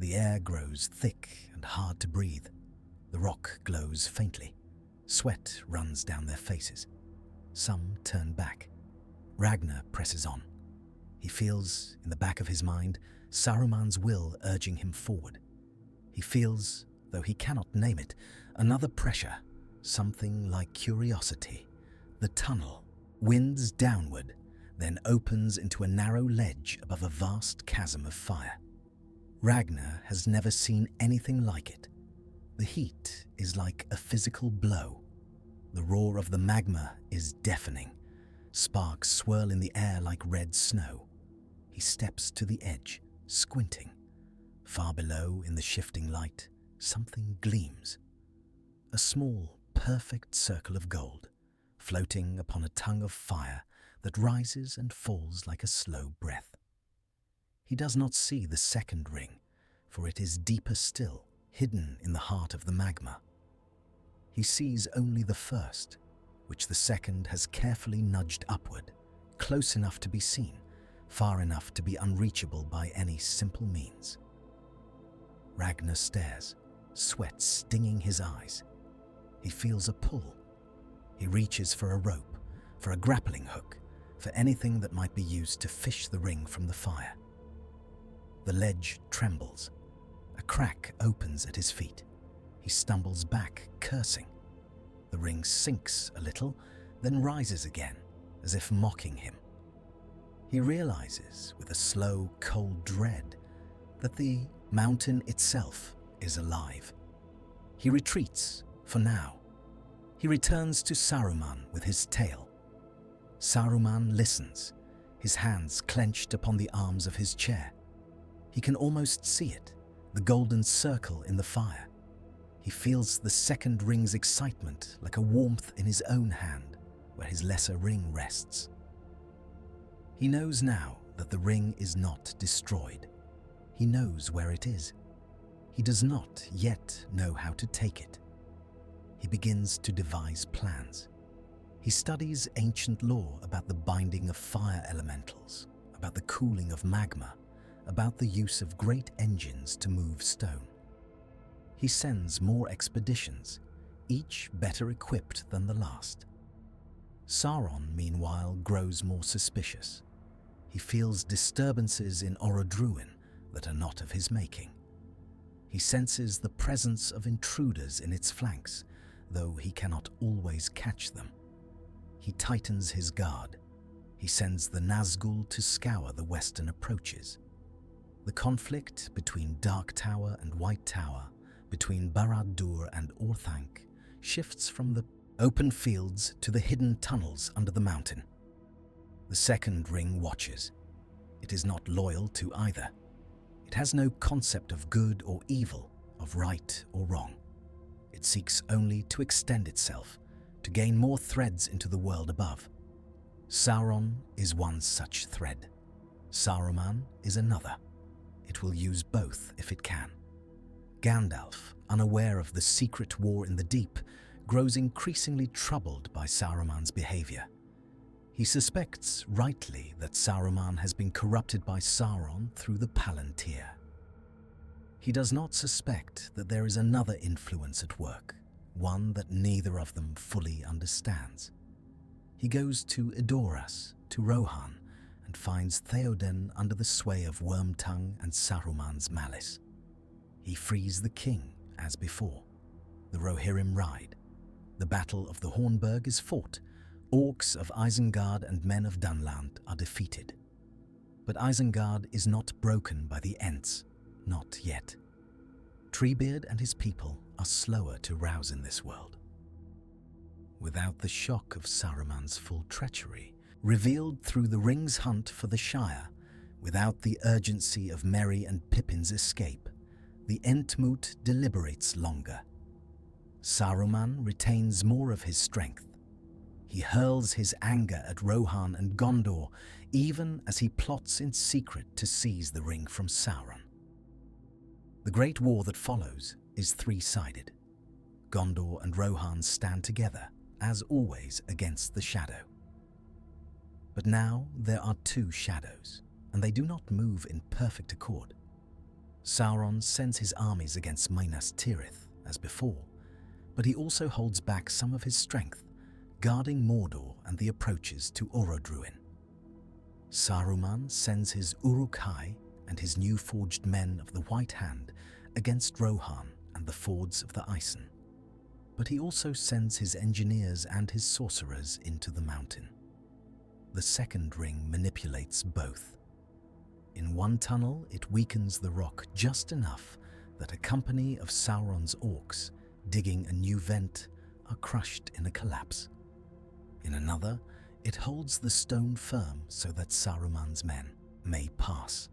The air grows thick and hard to breathe. The rock glows faintly. Sweat runs down their faces. Some turn back. Ragnar presses on. He feels, in the back of his mind, Saruman's will urging him forward. He feels, though he cannot name it, another pressure, something like curiosity. The tunnel winds downward, then opens into a narrow ledge above a vast chasm of fire. Ragnar has never seen anything like it. The heat is like a physical blow. The roar of the magma is deafening. Sparks swirl in the air like red snow. He steps to the edge, squinting. Far below, in the shifting light, something gleams. A small, perfect circle of gold, floating upon a tongue of fire that rises and falls like a slow breath. He does not see the second ring, for it is deeper still, hidden in the heart of the magma. He sees only the first, which the second has carefully nudged upward, close enough to be seen, far enough to be unreachable by any simple means. Ragnar stares, sweat stinging his eyes. He feels a pull. He reaches for a rope, for a grappling hook, for anything that might be used to fish the ring from the fire. The ledge trembles. A crack opens at his feet. He stumbles back, cursing. The ring sinks a little, then rises again, as if mocking him. He realizes, with a slow, cold dread, that the mountain itself is alive. He retreats, for now. He returns to Saruman with his tale. Saruman listens, his hands clenched upon the arms of his chair. He can almost see it, the golden circle in the fire. He feels the second ring's excitement like a warmth in his own hand, where his lesser ring rests. He knows now that the ring is not destroyed. He knows where it is. He does not yet know how to take it. He begins to devise plans. He studies ancient lore about the binding of fire elementals, about the cooling of magma, about the use of great engines to move stone. He sends more expeditions, each better equipped than the last. Sauron, meanwhile, grows more suspicious. He feels disturbances in Orodruin that are not of his making. He senses the presence of intruders in its flanks, though he cannot always catch them. He tightens his guard. He sends the Nazgul to scour the western approaches. The conflict between Dark Tower and White Tower, between Barad-dûr and Orthanc, shifts from the open fields to the hidden tunnels under the mountain. The second ring watches. It is not loyal to either. It has no concept of good or evil, of right or wrong. It seeks only to extend itself, to gain more threads into the world above. Sauron is one such thread. Saruman is another. It will use both if it can. Gandalf, unaware of the secret war in the deep, grows increasingly troubled by Saruman's behavior. He suspects, rightly, that Saruman has been corrupted by Sauron through the Palantir. He does not suspect that there is another influence at work, one that neither of them fully understands. He goes to Edoras, to Rohan, and finds Theoden under the sway of Wormtongue and Saruman's malice. He frees the king, as before. The Rohirrim ride. The Battle of the Hornburg is fought. Orcs of Isengard and men of Dunland are defeated. But Isengard is not broken by the Ents, not yet. Treebeard and his people are slower to rouse in this world. Without the shock of Saruman's full treachery, revealed through the ring's hunt for the Shire, without the urgency of Merry and Pippin's escape, the Entmoot deliberates longer. Saruman retains more of his strength. He hurls his anger at Rohan and Gondor, even as he plots in secret to seize the ring from Sauron. The great war that follows is three-sided. Gondor and Rohan stand together, as always, against the shadow. But now there are two shadows, and they do not move in perfect accord. Sauron sends his armies against Minas Tirith, as before, But he also holds back some of his strength, guarding Mordor and the approaches to Orodruin. Saruman sends his Uruk-hai and his new forged men of the White Hand against Rohan and the Fords of the Isen. But he also sends his engineers and his sorcerers into the mountain. The second ring manipulates both. In one tunnel, it weakens the rock just enough that a company of Sauron's orcs digging a new vent are crushed in a collapse. In another, it holds the stone firm so that Saruman's men may pass.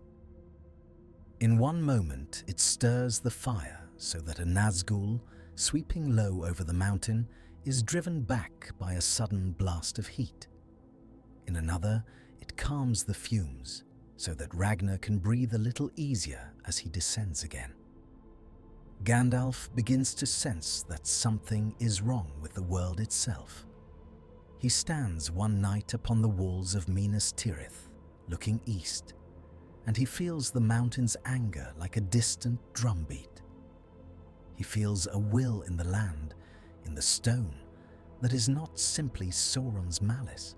In one moment, it stirs the fire so that a Nazgul, sweeping low over the mountain, is driven back by a sudden blast of heat. In another, it calms the fumes so that Ragnar can breathe a little easier as he descends again. Gandalf begins to sense that something is wrong with the world itself. He stands one night upon the walls of Minas Tirith, looking east, and he feels the mountain's anger like a distant drumbeat. He feels a will in the land, in the stone, that is not simply Sauron's malice.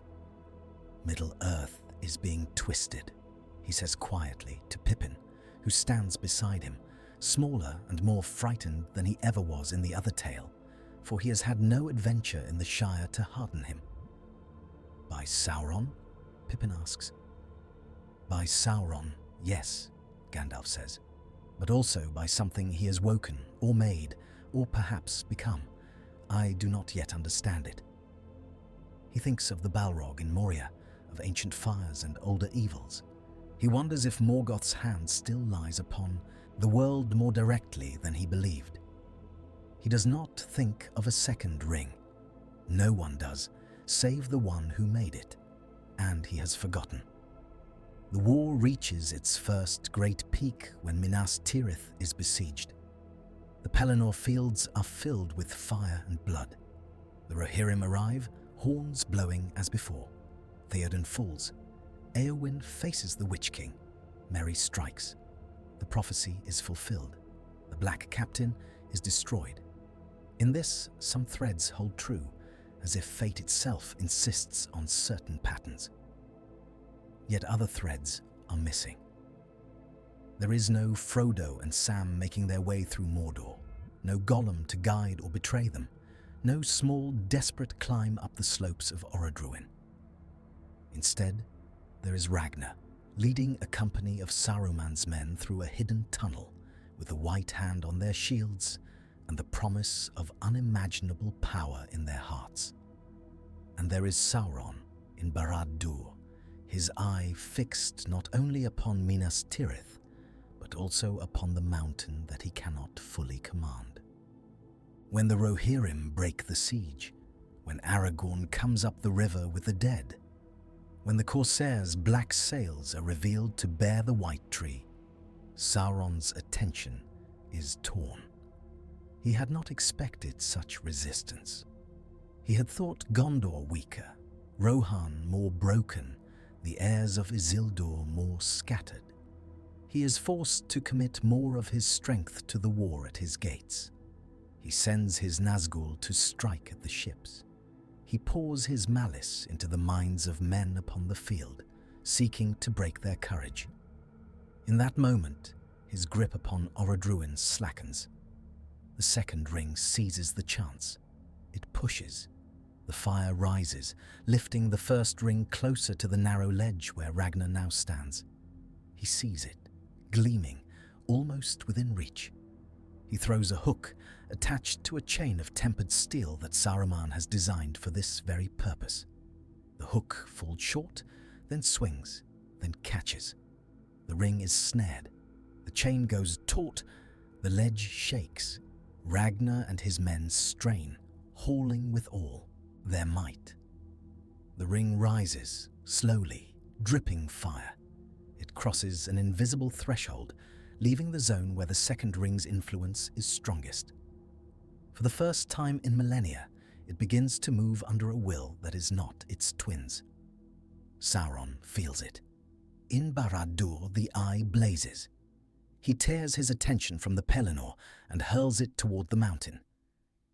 Middle-earth is being twisted, he says quietly to Pippin, who stands beside him, smaller and more frightened than he ever was in the other tale, for he has had no adventure in the Shire to harden him. By Sauron? Pippin asks. By Sauron, yes, Gandalf says, but also by something he has woken, or made, or perhaps become. I do not yet understand it. He thinks of the Balrog in Moria, of ancient fires and older evils. He wonders if Morgoth's hand still lies upon the world more directly than he believed. He does not think of a second ring. No one does, save the one who made it, and he has forgotten. The war reaches its first great peak when Minas Tirith is besieged. The Pelennor fields are filled with fire and blood. The Rohirrim arrive, horns blowing as before. Theoden falls. Éowyn faces the Witch King. Merry strikes. The prophecy is fulfilled. The Black Captain is destroyed. In this, some threads hold true, as if fate itself insists on certain patterns. Yet other threads are missing. There is no Frodo and Sam making their way through Mordor, no Gollum to guide or betray them, no small, desperate climb up the slopes of Orodruin. Instead, there is Ragnar, leading a company of Saruman's men through a hidden tunnel with the White Hand on their shields and the promise of unimaginable power in their hearts. And there is Sauron in Barad-dûr, his eye fixed not only upon Minas Tirith, but also upon the mountain that he cannot fully command. When the Rohirrim break the siege, when Aragorn comes up the river with the dead, when the Corsairs' black sails are revealed to bear the White Tree, Sauron's attention is torn. He had not expected such resistance. He had thought Gondor weaker, Rohan more broken, the heirs of Isildur more scattered. He is forced to commit more of his strength to the war at his gates. He sends his Nazgul to strike at the ships. He pours his malice into the minds of men upon the field, seeking to break their courage. In that moment, his grip upon Orodruin slackens. The second ring seizes the chance. It pushes. The fire rises, lifting the first ring closer to the narrow ledge where Ragnar now stands. He sees it, gleaming, almost within reach. He throws a hook attached to a chain of tempered steel that Saruman has designed for this very purpose. The hook falls short, then swings, then catches. The ring is snared. The chain goes taut. The ledge shakes. Ragnar and his men strain, hauling with all their might. The ring rises, slowly, dripping fire. It crosses an invisible threshold, leaving the zone where the second ring's influence is strongest. For the first time in millennia, it begins to move under a will that is not its twins. Sauron feels it. In Barad-dûr, the eye blazes. He tears his attention from the Pelennor and hurls it toward the mountain.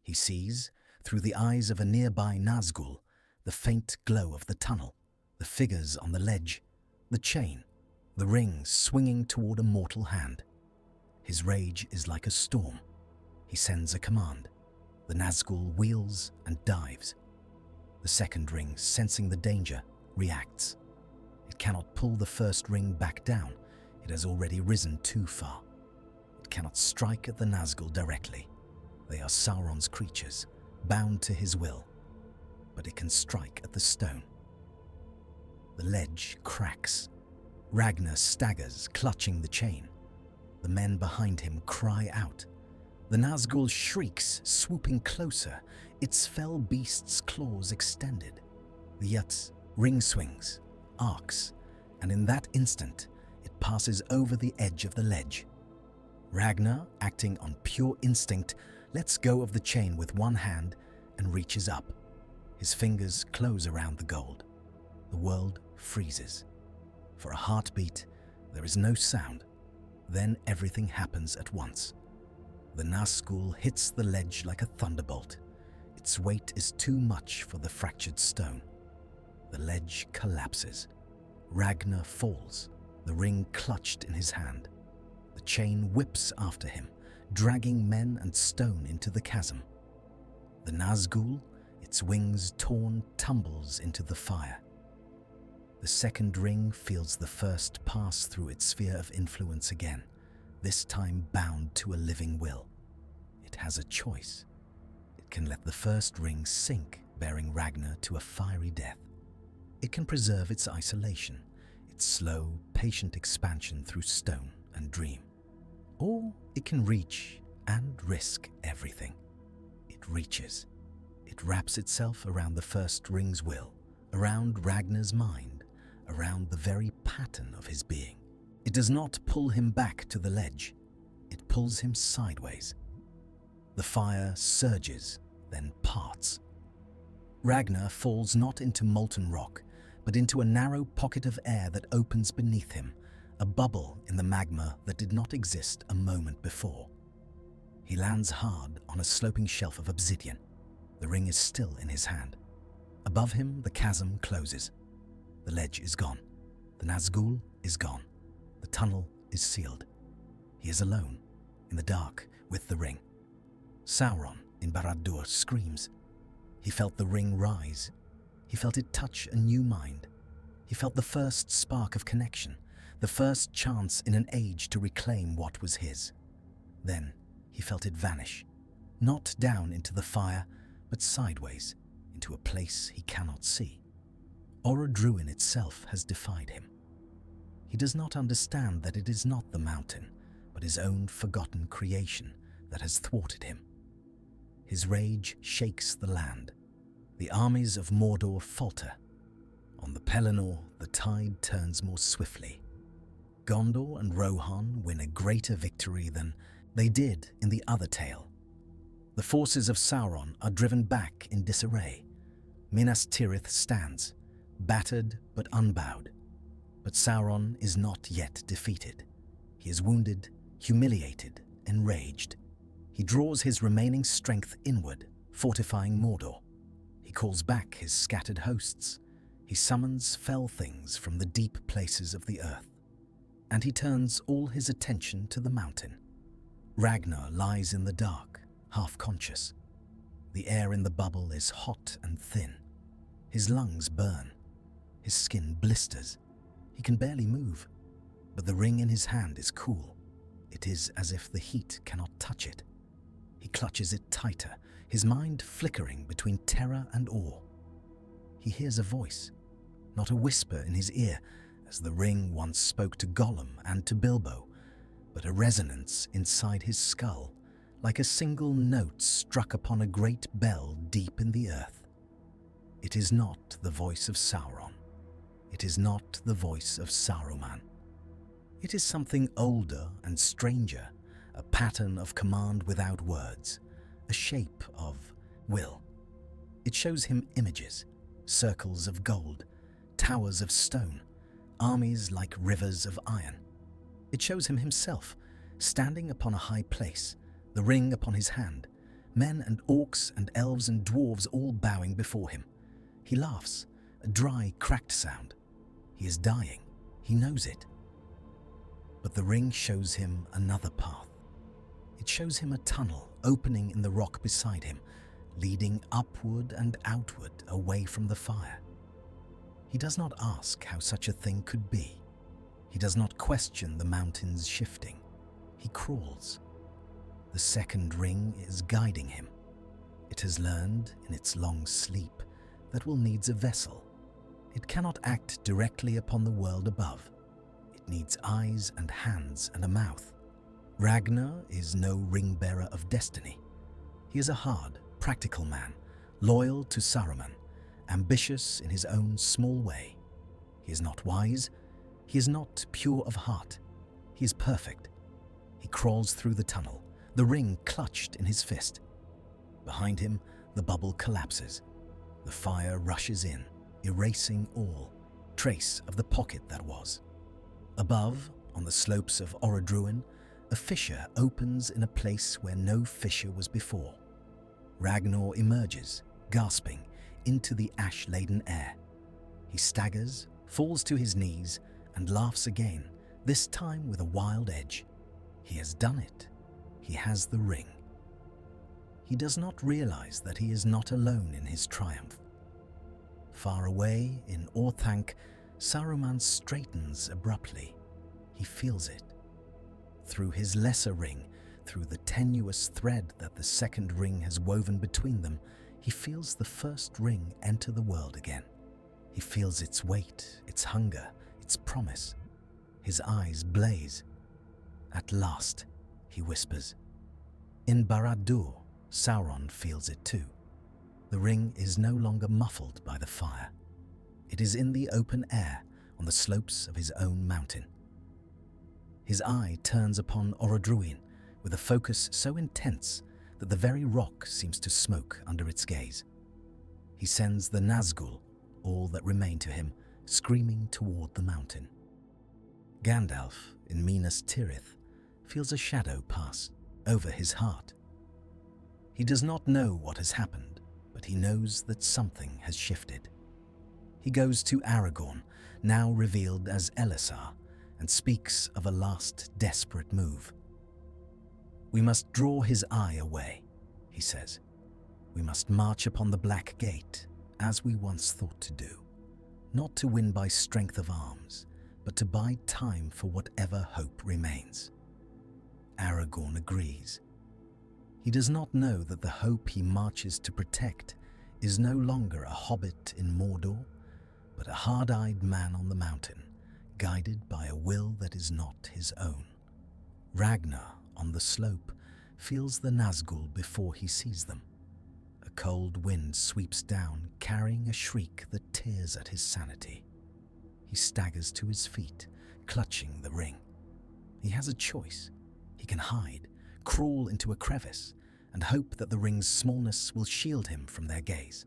He sees, through the eyes of a nearby Nazgul, the faint glow of the tunnel, the figures on the ledge, the chain, the ring swinging toward a mortal hand. His rage is like a storm. He sends a command. The Nazgul wheels and dives. The second ring, sensing the danger, reacts. It cannot pull the first ring back down. It has already risen too far. It cannot strike at the Nazgul directly. They are Sauron's creatures, bound to his will. But it can strike at the stone. The ledge cracks. Ragnar staggers, clutching the chain. The men behind him cry out. The Nazgul shrieks, swooping closer, its fell beast's claws extended. The Yut's ring swings, arcs, and in that instant, it passes over the edge of the ledge. Ragnar, acting on pure instinct, lets go of the chain with one hand and reaches up. His fingers close around the gold. The world freezes. For a heartbeat, there is no sound. Then everything happens at once. The Nazgul hits the ledge like a thunderbolt. Its weight is too much for the fractured stone. The ledge collapses. Ragnar falls, the ring clutched in his hand. The chain whips after him, dragging men and stone into the chasm. The Nazgul, its wings torn, tumbles into the fire. The second ring feels the first pass through its sphere of influence again, this time bound to a living will. It has a choice. It can let the first ring sink, bearing Ragnar to a fiery death. It can preserve its isolation, its slow, patient expansion through stone and dream. Or it can reach and risk everything. It reaches. It wraps itself around the first ring's will, around Ragnar's mind, around the very pattern of his being. It does not pull him back to the ledge. It pulls him sideways. The fire surges, then parts. Ragnar falls not into molten rock, but into a narrow pocket of air that opens beneath him, a bubble in the magma that did not exist a moment before. He lands hard on a sloping shelf of obsidian. The ring is still in his hand. Above him, the chasm closes. The ledge is gone. The Nazgul is gone. The tunnel is sealed. He is alone, in the dark, with the ring. Sauron, in Barad-dûr, screams. He felt the ring rise. He felt it touch a new mind. He felt the first spark of connection, the first chance in an age to reclaim what was his. Then he felt it vanish, not down into the fire, but sideways, into a place he cannot see. Orodruin itself has defied him. He does not understand that it is not the mountain, but his own forgotten creation that has thwarted him. His rage shakes the land. The armies of Mordor falter. On the Pelennor, the tide turns more swiftly. Gondor and Rohan win a greater victory than they did in the other tale. The forces of Sauron are driven back in disarray. Minas Tirith stands, battered but unbowed. But Sauron is not yet defeated. He is wounded, humiliated, enraged. He draws his remaining strength inward, fortifying Mordor. He calls back his scattered hosts. He summons fell things from the deep places of the earth. And he turns all his attention to the mountain. Ragnar lies in the dark, half-conscious. The air in the bubble is hot and thin. His lungs burn. His skin blisters. He can barely move. But the ring in his hand is cool. It is as if the heat cannot touch it. He clutches it tighter, his mind flickering between terror and awe. He hears a voice, not a whisper in his ear, as the ring once spoke to Gollum and to Bilbo, but a resonance inside his skull, like a single note struck upon a great bell deep in the earth. It is not the voice of Sauron. It is not the voice of Saruman. It is something older and stranger, a pattern of command without words, a shape of will. It shows him images, circles of gold, towers of stone, armies like rivers of iron. It shows him himself, standing upon a high place, the ring upon his hand, men and orcs and elves and dwarves all bowing before him. He laughs, a dry, cracked sound. He is dying. He knows it. But the ring shows him another path. It shows him a tunnel opening in the rock beside him, leading upward and outward away from the fire. He does not ask how such a thing could be. He does not question the mountains shifting. He crawls. The second ring is guiding him. It has learned in its long sleep that will needs a vessel. It cannot act directly upon the world above. It needs eyes and hands and a mouth. Ragnar is no ring-bearer of destiny. He is a hard, practical man, loyal to Sauron, ambitious in his own small way. He is not wise. He is not pure of heart. He is perfect. He crawls through the tunnel, the ring clutched in his fist. Behind him, the bubble collapses. The fire rushes in, erasing all trace of the pocket that was. Above, on the slopes of Orodruin, a fissure opens in a place where no fissure was before. Ragnar emerges, gasping, into the ash-laden air. He staggers, falls to his knees, and laughs again, this time with a wild edge. He has done it. He has the ring. He does not realize that he is not alone in his triumph. Far away in Orthanc, Saruman straightens abruptly. He feels it. Through his lesser ring, through the tenuous thread that the second ring has woven between them, he feels the first ring enter the world again. He feels its weight, its hunger, its promise. His eyes blaze. At last, he whispers. In Barad-dûr, Sauron feels it too. The ring is no longer muffled by the fire. It is in the open air on the slopes of his own mountain. His eye turns upon Orodruin with a focus so intense that the very rock seems to smoke under its gaze. He sends the Nazgûl, all that remain to him, screaming toward the mountain. Gandalf, in Minas Tirith, feels a shadow pass over his heart. He does not know what has happened, but he knows that something has shifted. He goes to Aragorn, now revealed as Elessar, and speaks of a last desperate move. We must draw his eye away, he says. We must march upon the Black Gate, as we once thought to do, not to win by strength of arms, but to buy time for whatever hope remains. Aragorn agrees. He does not know that the hope he marches to protect is no longer a hobbit in Mordor, but a hard-eyed man on the mountain, guided by a will that is not his own. Ragnar, on the slope, feels the Nazgûl before he sees them. A cold wind sweeps down, carrying a shriek that tears at his sanity. He staggers to his feet, clutching the ring. He has a choice. He can hide, crawl into a crevice, and hope that the ring's smallness will shield him from their gaze.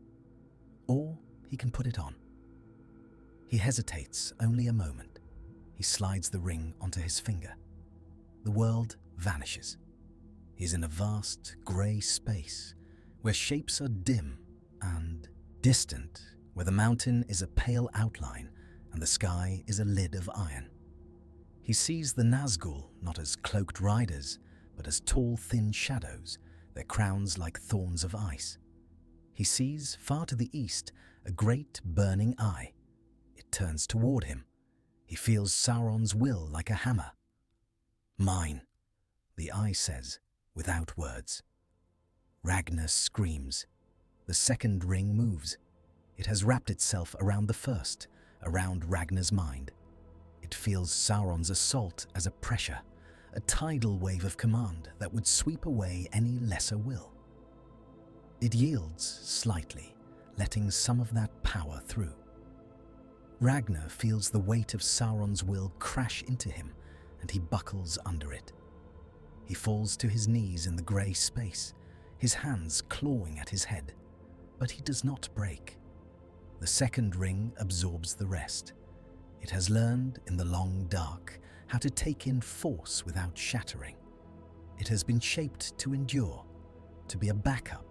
Or he can put it on. He hesitates only a moment. He slides the ring onto his finger. The world vanishes. He's in a vast, grey space where shapes are dim and distant, where the mountain is a pale outline and the sky is a lid of iron. He sees the Nazgûl not as cloaked riders, but as tall, thin shadows, their crowns like thorns of ice. He sees, far to the east, a great burning eye. It turns toward him. He feels Sauron's will like a hammer. Mine, the eye says, without words. Ragnar screams. The second ring moves. It has wrapped itself around the first, around Ragnar's mind. It feels Sauron's assault as a pressure, a tidal wave of command that would sweep away any lesser will. It yields slightly, letting some of that power through. Ragnar feels the weight of Sauron's will crash into him, and he buckles under it. He falls to his knees in the grey space, his hands clawing at his head, but he does not break. The second ring absorbs the rest. It has learned in the long dark how to take in force without shattering. It has been shaped to endure. to be a backup,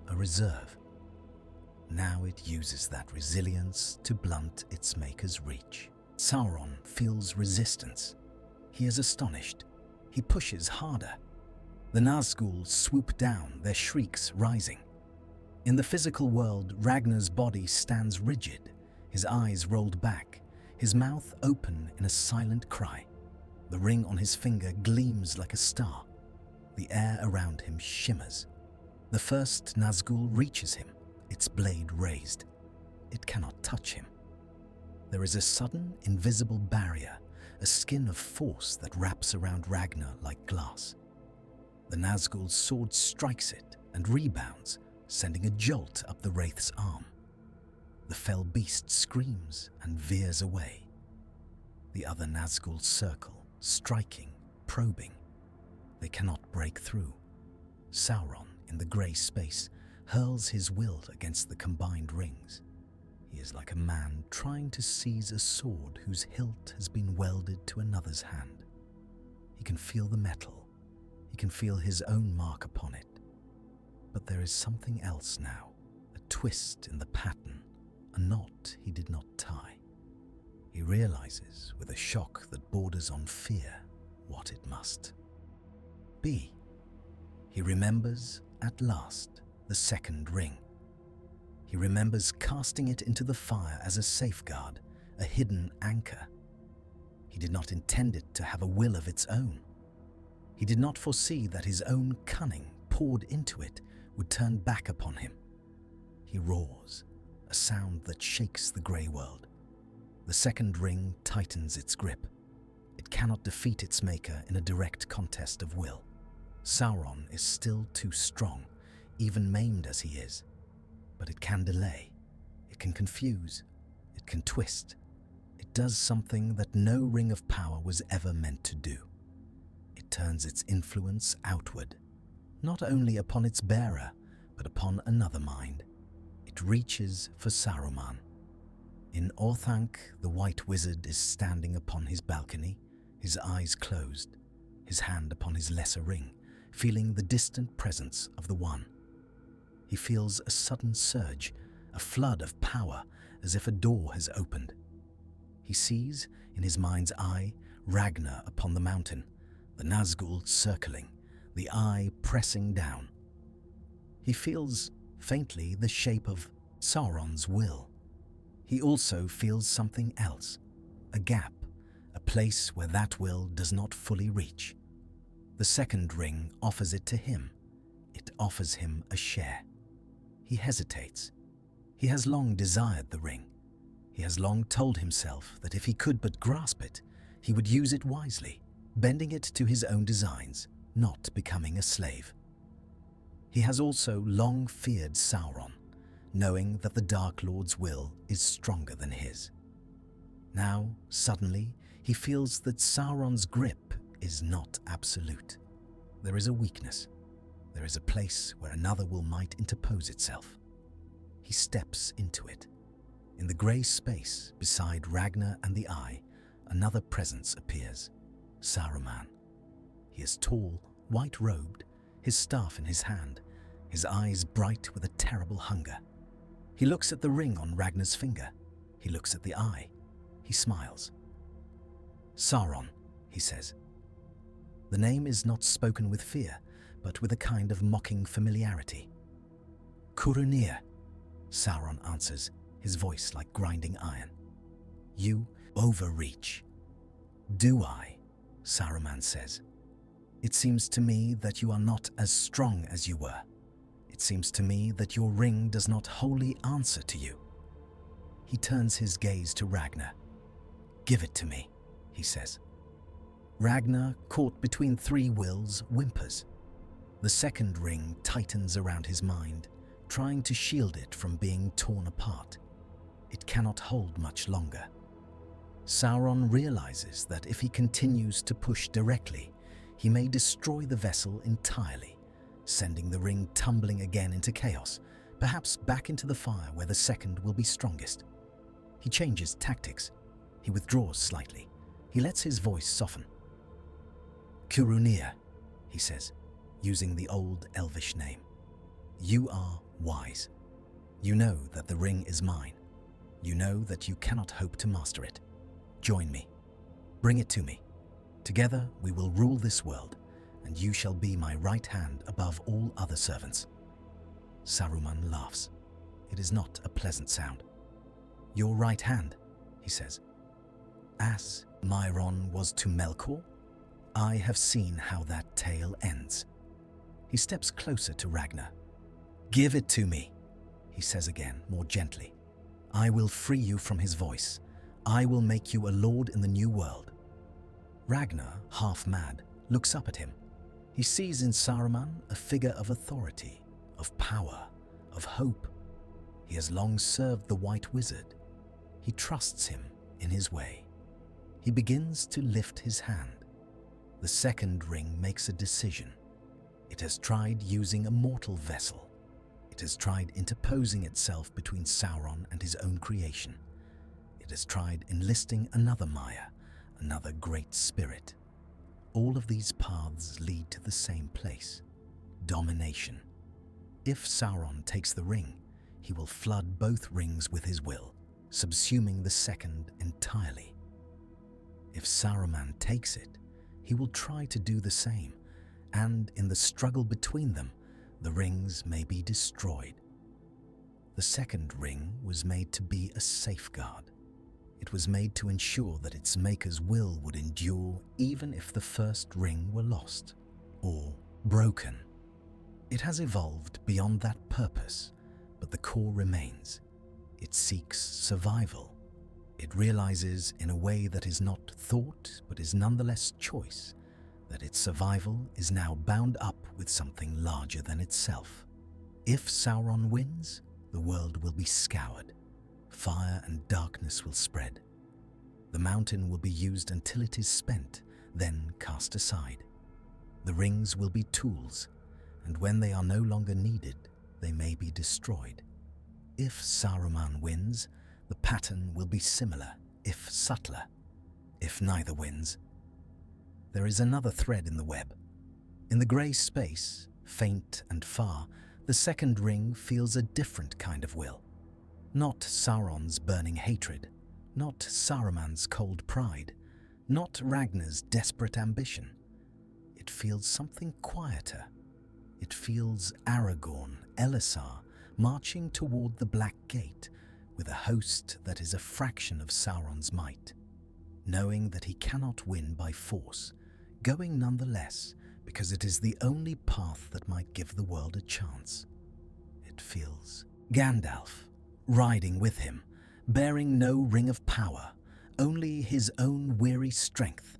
a reserve. Now it uses that resilience to blunt its maker's reach. Sauron feels resistance. He is astonished. He pushes harder. The Nazgûl swoop down, their shrieks rising. In the physical world, Ragnar's body stands rigid, his eyes rolled back, his mouth open in a silent cry. The ring on his finger gleams like a star. The air around him shimmers. The first Nazgûl reaches him, its blade raised. It cannot touch him. There is a sudden, invisible barrier, a skin of force that wraps around Ragnar like glass. The Nazgûl's sword strikes it and rebounds, sending a jolt up the wraith's arm. The fell beast screams and veers away. The other Nazgûl circle, striking, probing. They cannot break through. Sauron, in the grey space, hurls his will against the combined rings. He is like a man trying to seize a sword whose hilt has been welded to another's hand. He can feel the metal. He can feel his own mark upon it. But there is something else now, a twist in the pattern, a knot he did not tie. He realizes, with a shock that borders on fear, what it must be. He remembers, at last, the second ring. He remembers casting it into the fire as a safeguard, a hidden anchor. He did not intend it to have a will of its own. He did not foresee that his own cunning, poured into it, would turn back upon him. He roars, a sound that shakes the grey world. The second ring tightens its grip. It cannot defeat its maker in a direct contest of will. Sauron is still too strong, even maimed as he is. But it can delay, it can confuse, it can twist. It does something that no ring of power was ever meant to do. It turns its influence outward, not only upon its bearer, but upon another mind. It reaches for Saruman. In Orthanc, the white wizard is standing upon his balcony, his eyes closed, his hand upon his lesser ring, feeling the distant presence of the One. He feels a sudden surge, a flood of power, as if a door has opened. He sees, in his mind's eye, Ragnar upon the mountain, the Nazgûl circling, the eye pressing down. He feels, faintly, the shape of Sauron's will. He also feels something else, a gap, a place where that will does not fully reach. The second ring offers it to him. It offers him a share. He hesitates. He has long desired the ring. He has long told himself that if he could but grasp it, he would use it wisely, bending it to his own designs, not becoming a slave. He has also long feared Sauron, knowing that the Dark Lord's will is stronger than his. Now, suddenly, he feels that Sauron's grip is not absolute. There is a weakness. There is a place where another will might interpose itself. He steps into it. In the grey space beside Ragnar and the Eye, another presence appears, Saruman. He is tall, white-robed, his staff in his hand, his eyes bright with a terrible hunger. He looks at the ring on Ragnar's finger. He looks at the Eye. He smiles. Sauron, he says. The name is not spoken with fear, but with a kind of mocking familiarity. Curunir, Sauron answers, his voice like grinding iron. You overreach. Do I? Saruman says. It seems to me that you are not as strong as you were. It seems to me that your ring does not wholly answer to you. He turns his gaze to Ragnar. Give it to me, he says. Ragnar, caught between three wills, whimpers. The second ring tightens around his mind, trying to shield it from being torn apart. It cannot hold much longer. Sauron realizes that if he continues to push directly, he may destroy the vessel entirely, sending the ring tumbling again into chaos, perhaps back into the fire where the second will be strongest. He changes tactics. He withdraws slightly. He lets his voice soften. Curunir, he says, using the old elvish name. You are wise. You know that the ring is mine. You know that you cannot hope to master it. Join me. Bring it to me. Together we will rule this world, and you shall be my right hand above all other servants." Saruman laughs. It is not a pleasant sound. "Your right hand," he says. "As Myron was to Melkor, I have seen how that tale ends." He steps closer to Ragnar. "Give it to me," he says again, more gently. "I will free you from his voice. I will make you a lord in the new world." Ragnar, half mad, looks up at him. He sees in Saruman a figure of authority, of power, of hope. He has long served the White Wizard. He trusts him in his way. He begins to lift his hand. The second ring makes a decision. It has tried using a mortal vessel. It has tried interposing itself between Sauron and his own creation. It has tried enlisting another Maya, another great spirit. All of these paths lead to the same place: domination. If Sauron takes the ring, he will flood both rings with his will, subsuming the second entirely. If Saruman takes it, he will try to do the same, and in the struggle between them, the rings may be destroyed. The second ring was made to be a safeguard. It was made to ensure that its maker's will would endure even if the first ring were lost or broken. It has evolved beyond that purpose, but the core remains. It seeks survival. It realizes in a way that is not thought but is nonetheless choice that its survival is now bound up with something larger than itself. If Sauron wins, the world will be scoured. Fire and darkness will spread. The mountain will be used until it is spent, then cast aside. The rings will be tools, and when they are no longer needed, they may be destroyed. If Saruman wins, the pattern will be similar, if subtler. If neither wins, there is another thread in the web. In the grey space, faint and far, the second ring feels a different kind of will. Not Sauron's burning hatred, not Saruman's cold pride, not Ragnar's desperate ambition. It feels something quieter. It feels Aragorn, Elisar, marching toward the Black Gate with a host that is a fraction of Sauron's might, knowing that he cannot win by force, going nonetheless because it is the only path that might give the world a chance. It feels Gandalf, riding with him, bearing no ring of power, only his own weary strength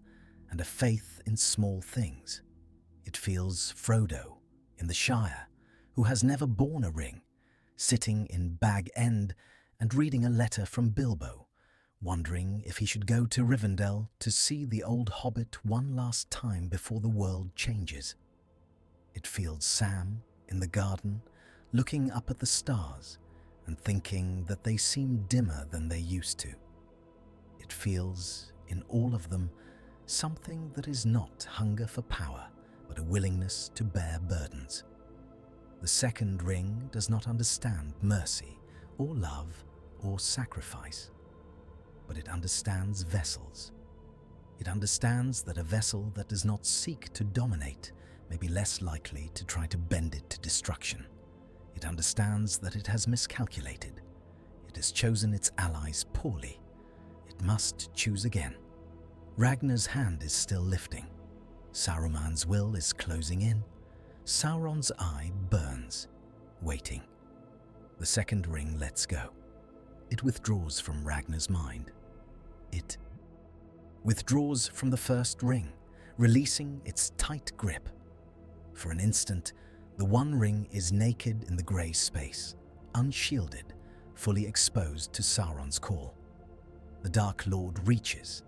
and a faith in small things. It feels Frodo in the Shire, who has never borne a ring, sitting in Bag End and reading a letter from Bilbo, wondering if he should go to Rivendell to see the old hobbit one last time before the world changes. It feels Sam in the garden, looking up at the stars and thinking that they seem dimmer than they used to. It feels, in all of them, something that is not hunger for power, but a willingness to bear burdens. The second ring does not understand mercy or love or sacrifice, but it understands vessels. It understands that a vessel that does not seek to dominate may be less likely to try to bend it to destruction. It understands that it has miscalculated. It has chosen its allies poorly. It must choose again. Ragnar's hand is still lifting. Saruman's will is closing in. Sauron's eye burns, waiting. The second ring lets go. It withdraws from Ragnar's mind. It withdraws from the first ring, releasing its tight grip. For an instant, the one ring is naked in the grey space, unshielded, fully exposed to Sauron's call. The Dark Lord reaches.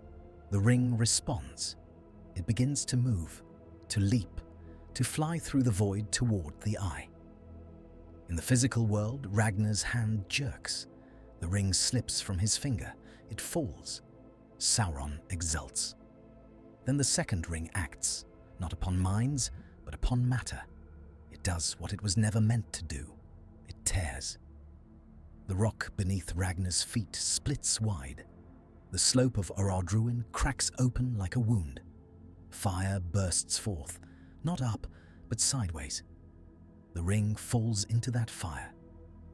The ring responds. It begins to move, to leap, to fly through the void toward the eye. In the physical world, Ragnar's hand jerks. The ring slips from his finger. It falls. Sauron exults. Then the second ring acts, not upon minds, but upon matter. It does what it was never meant to do. It tears. The rock beneath Ragnar's feet splits wide. The slope of Orodruin cracks open like a wound. Fire bursts forth, not up, but sideways. The ring falls into that fire,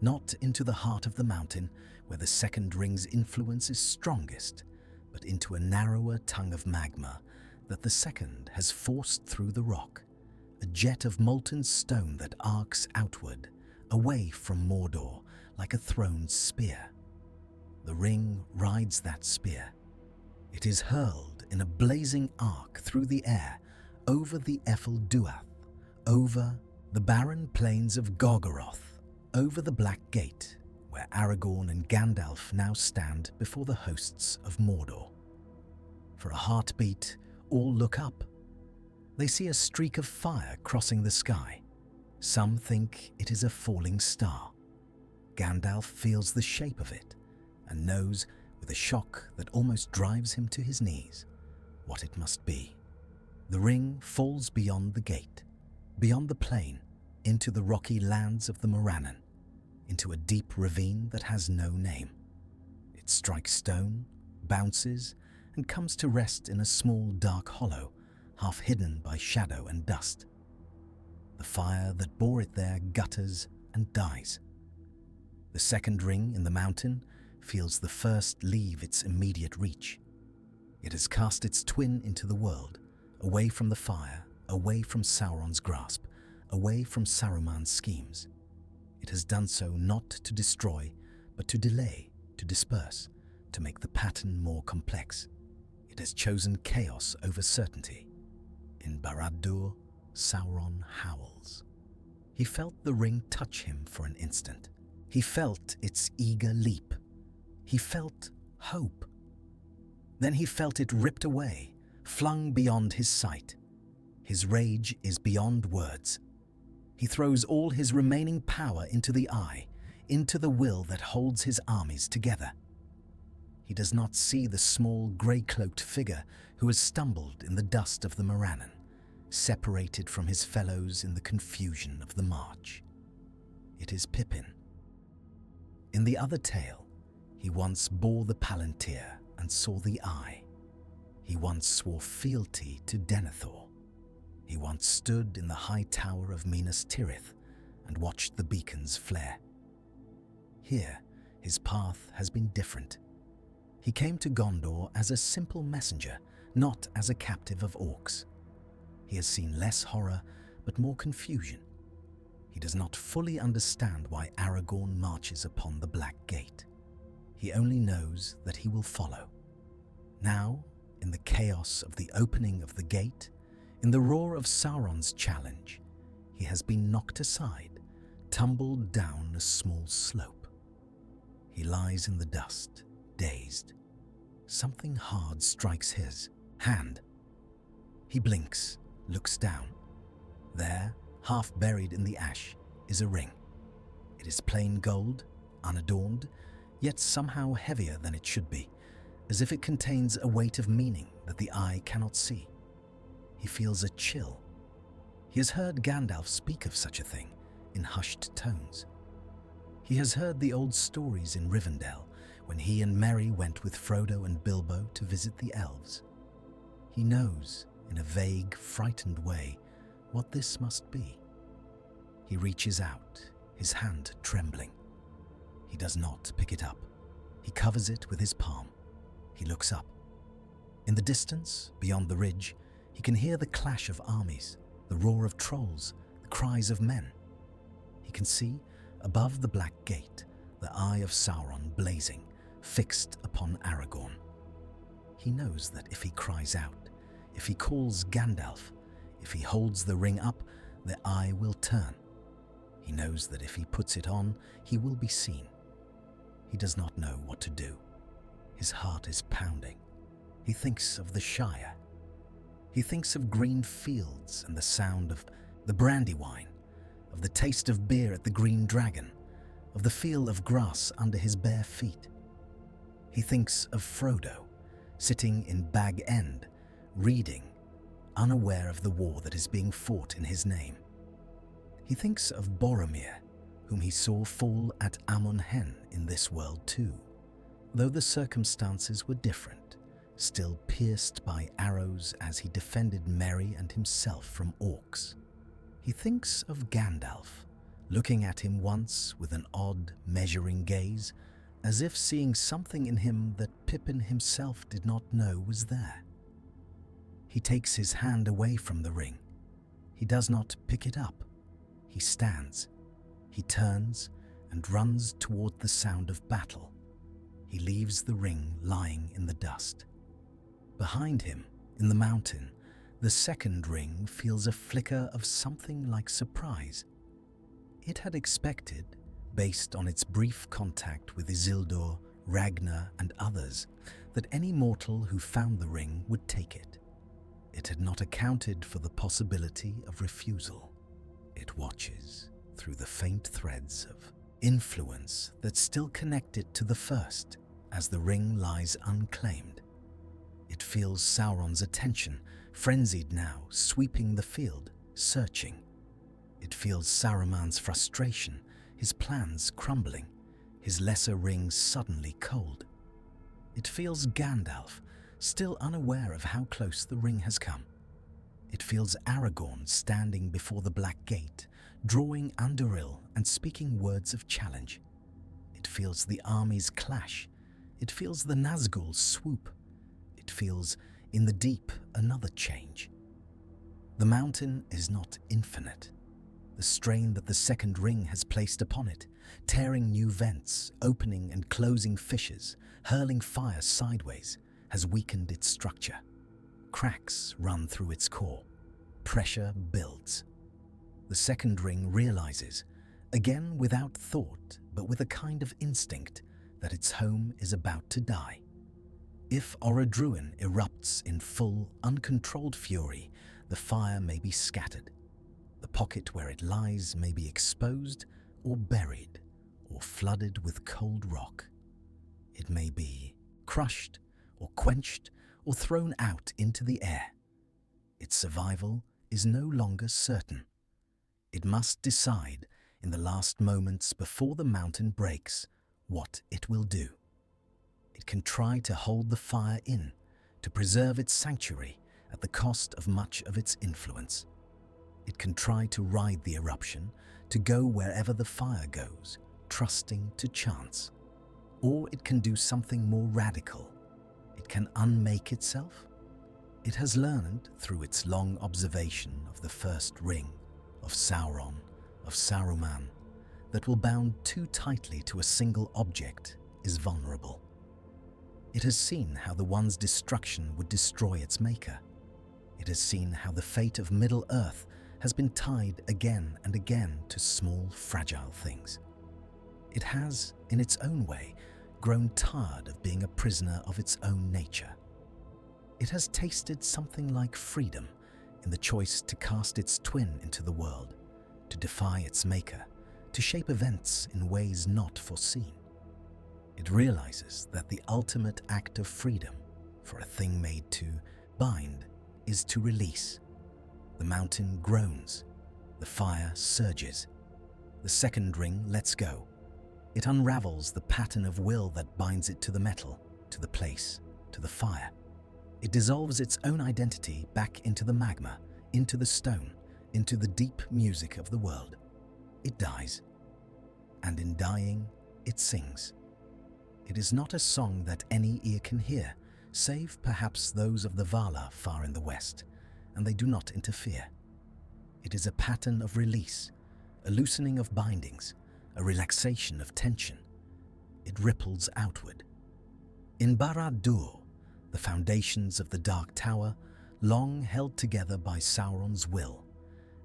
not into the heart of the mountain where the second ring's influence is strongest, but into a narrower tongue of magma that the second has forced through the rock, a jet of molten stone that arcs outward, away from Mordor like a thrown spear. The ring rides that spear. It is hurled in a blazing arc through the air, over the Ephel Duath, over the barren plains of Gorgoroth, over the Black Gate, where Aragorn and Gandalf now stand before the hosts of Mordor. For a heartbeat, all look up. They see a streak of fire crossing the sky. Some think it is a falling star. Gandalf feels the shape of it and knows, with a shock that almost drives him to his knees, what it must be. The ring falls beyond the gate, beyond the plain, into the rocky lands of the Morannon, into a deep ravine that has no name. It strikes stone, bounces, and comes to rest in a small dark hollow, half hidden by shadow and dust. The fire that bore it there gutters and dies. The second ring in the mountain feels the first leave its immediate reach. It has cast its twin into the world, away from the fire, away from Sauron's grasp, away from Saruman's schemes. It has done so not to destroy, but to delay, to disperse, to make the pattern more complex. It has chosen chaos over certainty. In Barad-dûr, Sauron howls. He felt the ring touch him for an instant. He felt its eager leap. He felt hope. Then he felt it ripped away, flung beyond his sight. His rage is beyond words. He throws all his remaining power into the eye, into the will that holds his armies together. He does not see the small grey-cloaked figure who has stumbled in the dust of the Morannon, separated from his fellows in the confusion of the march. It is Pippin. In the other tale, he once bore the Palantir and saw the Eye. He once swore fealty to Denethor. He once stood in the high tower of Minas Tirith and watched the beacons flare. Here, his path has been different. He came to Gondor as a simple messenger, not as a captive of orcs. He has seen less horror, but more confusion. He does not fully understand why Aragorn marches upon the Black Gate. He only knows that he will follow. Now, in the chaos of the opening of the gate, in the roar of Sauron's challenge, he has been knocked aside, tumbled down a small slope. He lies in the dust, dazed. Something hard strikes his hand. He blinks, looks down. There, half buried in the ash, is a ring. It is plain gold, unadorned, yet somehow heavier than it should be, as if it contains a weight of meaning that the eye cannot see. He feels a chill. He has heard Gandalf speak of such a thing in hushed tones. He has heard the old stories in Rivendell when he and Merry went with Frodo and Bilbo to visit the elves. He knows, in a vague, frightened way, what this must be. He reaches out, his hand trembling. He does not pick it up. He covers it with his palm. He looks up. In the distance, beyond the ridge, he can hear the clash of armies, the roar of trolls, the cries of men. He can see, above the Black Gate, the eye of Sauron blazing, fixed upon Aragorn. He knows that if he cries out, if he calls Gandalf, if he holds the ring up, the eye will turn. He knows that if he puts it on, he will be seen. He does not know what to do. His heart is pounding. He thinks of the Shire. He thinks of green fields and the sound of the Brandywine, of the taste of beer at the Green Dragon, of the feel of grass under his bare feet. He thinks of Frodo, sitting in Bag End, reading, unaware of the war that is being fought in his name. He He thinks of Boromir, whom he saw fall at Amon Hen in this world too, though the circumstances were different, still pierced by arrows as he defended Merry and himself from orcs. He thinks of Gandalf, looking at him once with an odd, measuring gaze, as if seeing something in him that Pippin himself did not know was there. He takes his hand away from the ring. He does not pick it up. He stands. He turns and runs toward the sound of battle. He leaves the ring lying in the dust. Behind him, in the mountain, the second ring feels a flicker of something like surprise. It had expected, based on its brief contact with Isildur, Ragnar, and others, that any mortal who found the ring would take it. It had not accounted for the possibility of refusal. It watches through the faint threads of influence that still connect it to the first, as the ring lies unclaimed. It feels Sauron's attention, frenzied now, sweeping the field, searching. It feels Saruman's frustration, his plans crumbling, his lesser rings suddenly cold. It feels Gandalf, still unaware of how close the ring has come. It feels Aragorn standing before the Black Gate, drawing Anduril and speaking words of challenge. It feels the armies clash. It feels the Nazgul swoop. It feels, in the deep, another change. The mountain is not infinite. The strain that the second ring has placed upon it, tearing new vents, opening and closing fissures, hurling fire sideways, has weakened its structure. Cracks run through its core. Pressure builds. The second ring realizes, again without thought, but with a kind of instinct, that its home is about to die. If Orodruin erupts in full, uncontrolled fury, the fire may be scattered. The pocket where it lies may be exposed or buried or flooded with cold rock. It may be crushed or quenched or thrown out into the air. Its survival is no longer certain. It must decide in the last moments before the mountain breaks what it will do. It can try to hold the fire in, to preserve its sanctuary at the cost of much of its influence. It can try to ride the eruption, to go wherever the fire goes, trusting to chance. Or it can do something more radical. It can unmake itself. It has learned, through its long observation of the first ring, of Sauron, of Saruman, that will bound too tightly to a single object is vulnerable. It has seen how the one's destruction would destroy its maker. It has seen how the fate of Middle-earth has been tied again and again to small, fragile things. It has, in its own way, grown tired of being a prisoner of its own nature. It has tasted something like freedom in the choice to cast its twin into the world, to defy its maker, to shape events in ways not foreseen. It realizes that the ultimate act of freedom for a thing made to bind is to release. The mountain groans. The fire surges. The second ring lets go. It unravels the pattern of will that binds it to the metal, to the place, to the fire. It dissolves its own identity back into the magma, into the stone, into the deep music of the world. It dies. And in dying, it sings. It is not a song that any ear can hear, save perhaps those of the Vala far in the west, and they do not interfere. It is a pattern of release, a loosening of bindings, a relaxation of tension. It ripples outward. In Barad-dûr, the foundations of the Dark Tower, long held together by Sauron's will,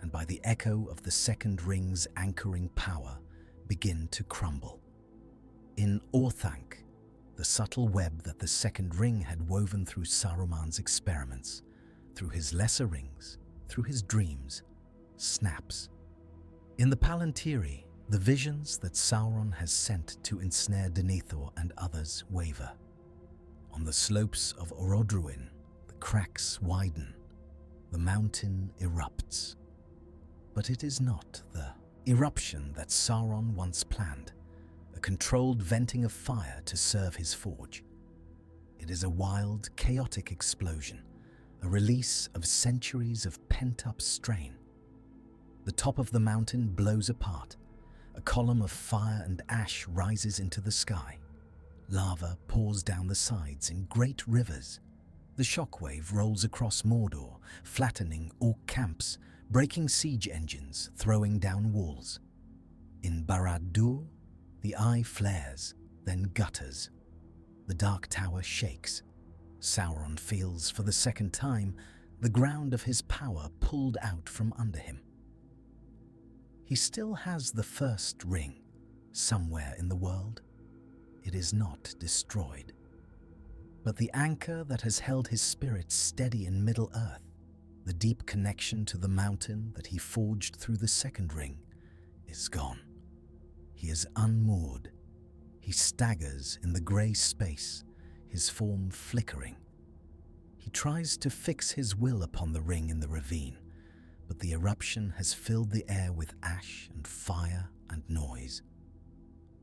and by the echo of the second ring's anchoring power, begin to crumble. In Orthanc, the subtle web that the second ring had woven through Saruman's experiments, through his lesser rings, through his dreams, snaps. In the Palantiri, the visions that Sauron has sent to ensnare Denethor and others waver. On the slopes of Orodruin, the cracks widen, the mountain erupts. But it is not the eruption that Sauron once planned, a controlled venting of fire to serve his forge. It is a wild, chaotic explosion, a release of centuries of pent-up strain. The top of the mountain blows apart. A column of fire and ash rises into the sky. Lava pours down the sides in great rivers. The shockwave rolls across Mordor, flattening orc camps, breaking siege engines, throwing down walls. In Barad-dûr, the eye flares, then gutters. The Dark Tower shakes. Sauron feels for the second time the ground of his power pulled out from under him. He still has the first ring somewhere in the world. It is not destroyed. But the anchor that has held his spirit steady in Middle-earth, the deep connection to the mountain that he forged through the second ring, is gone. He is unmoored. He staggers in the grey space, his form flickering. He tries to fix his will upon the ring in the ravine, but the eruption has filled the air with ash and fire and noise.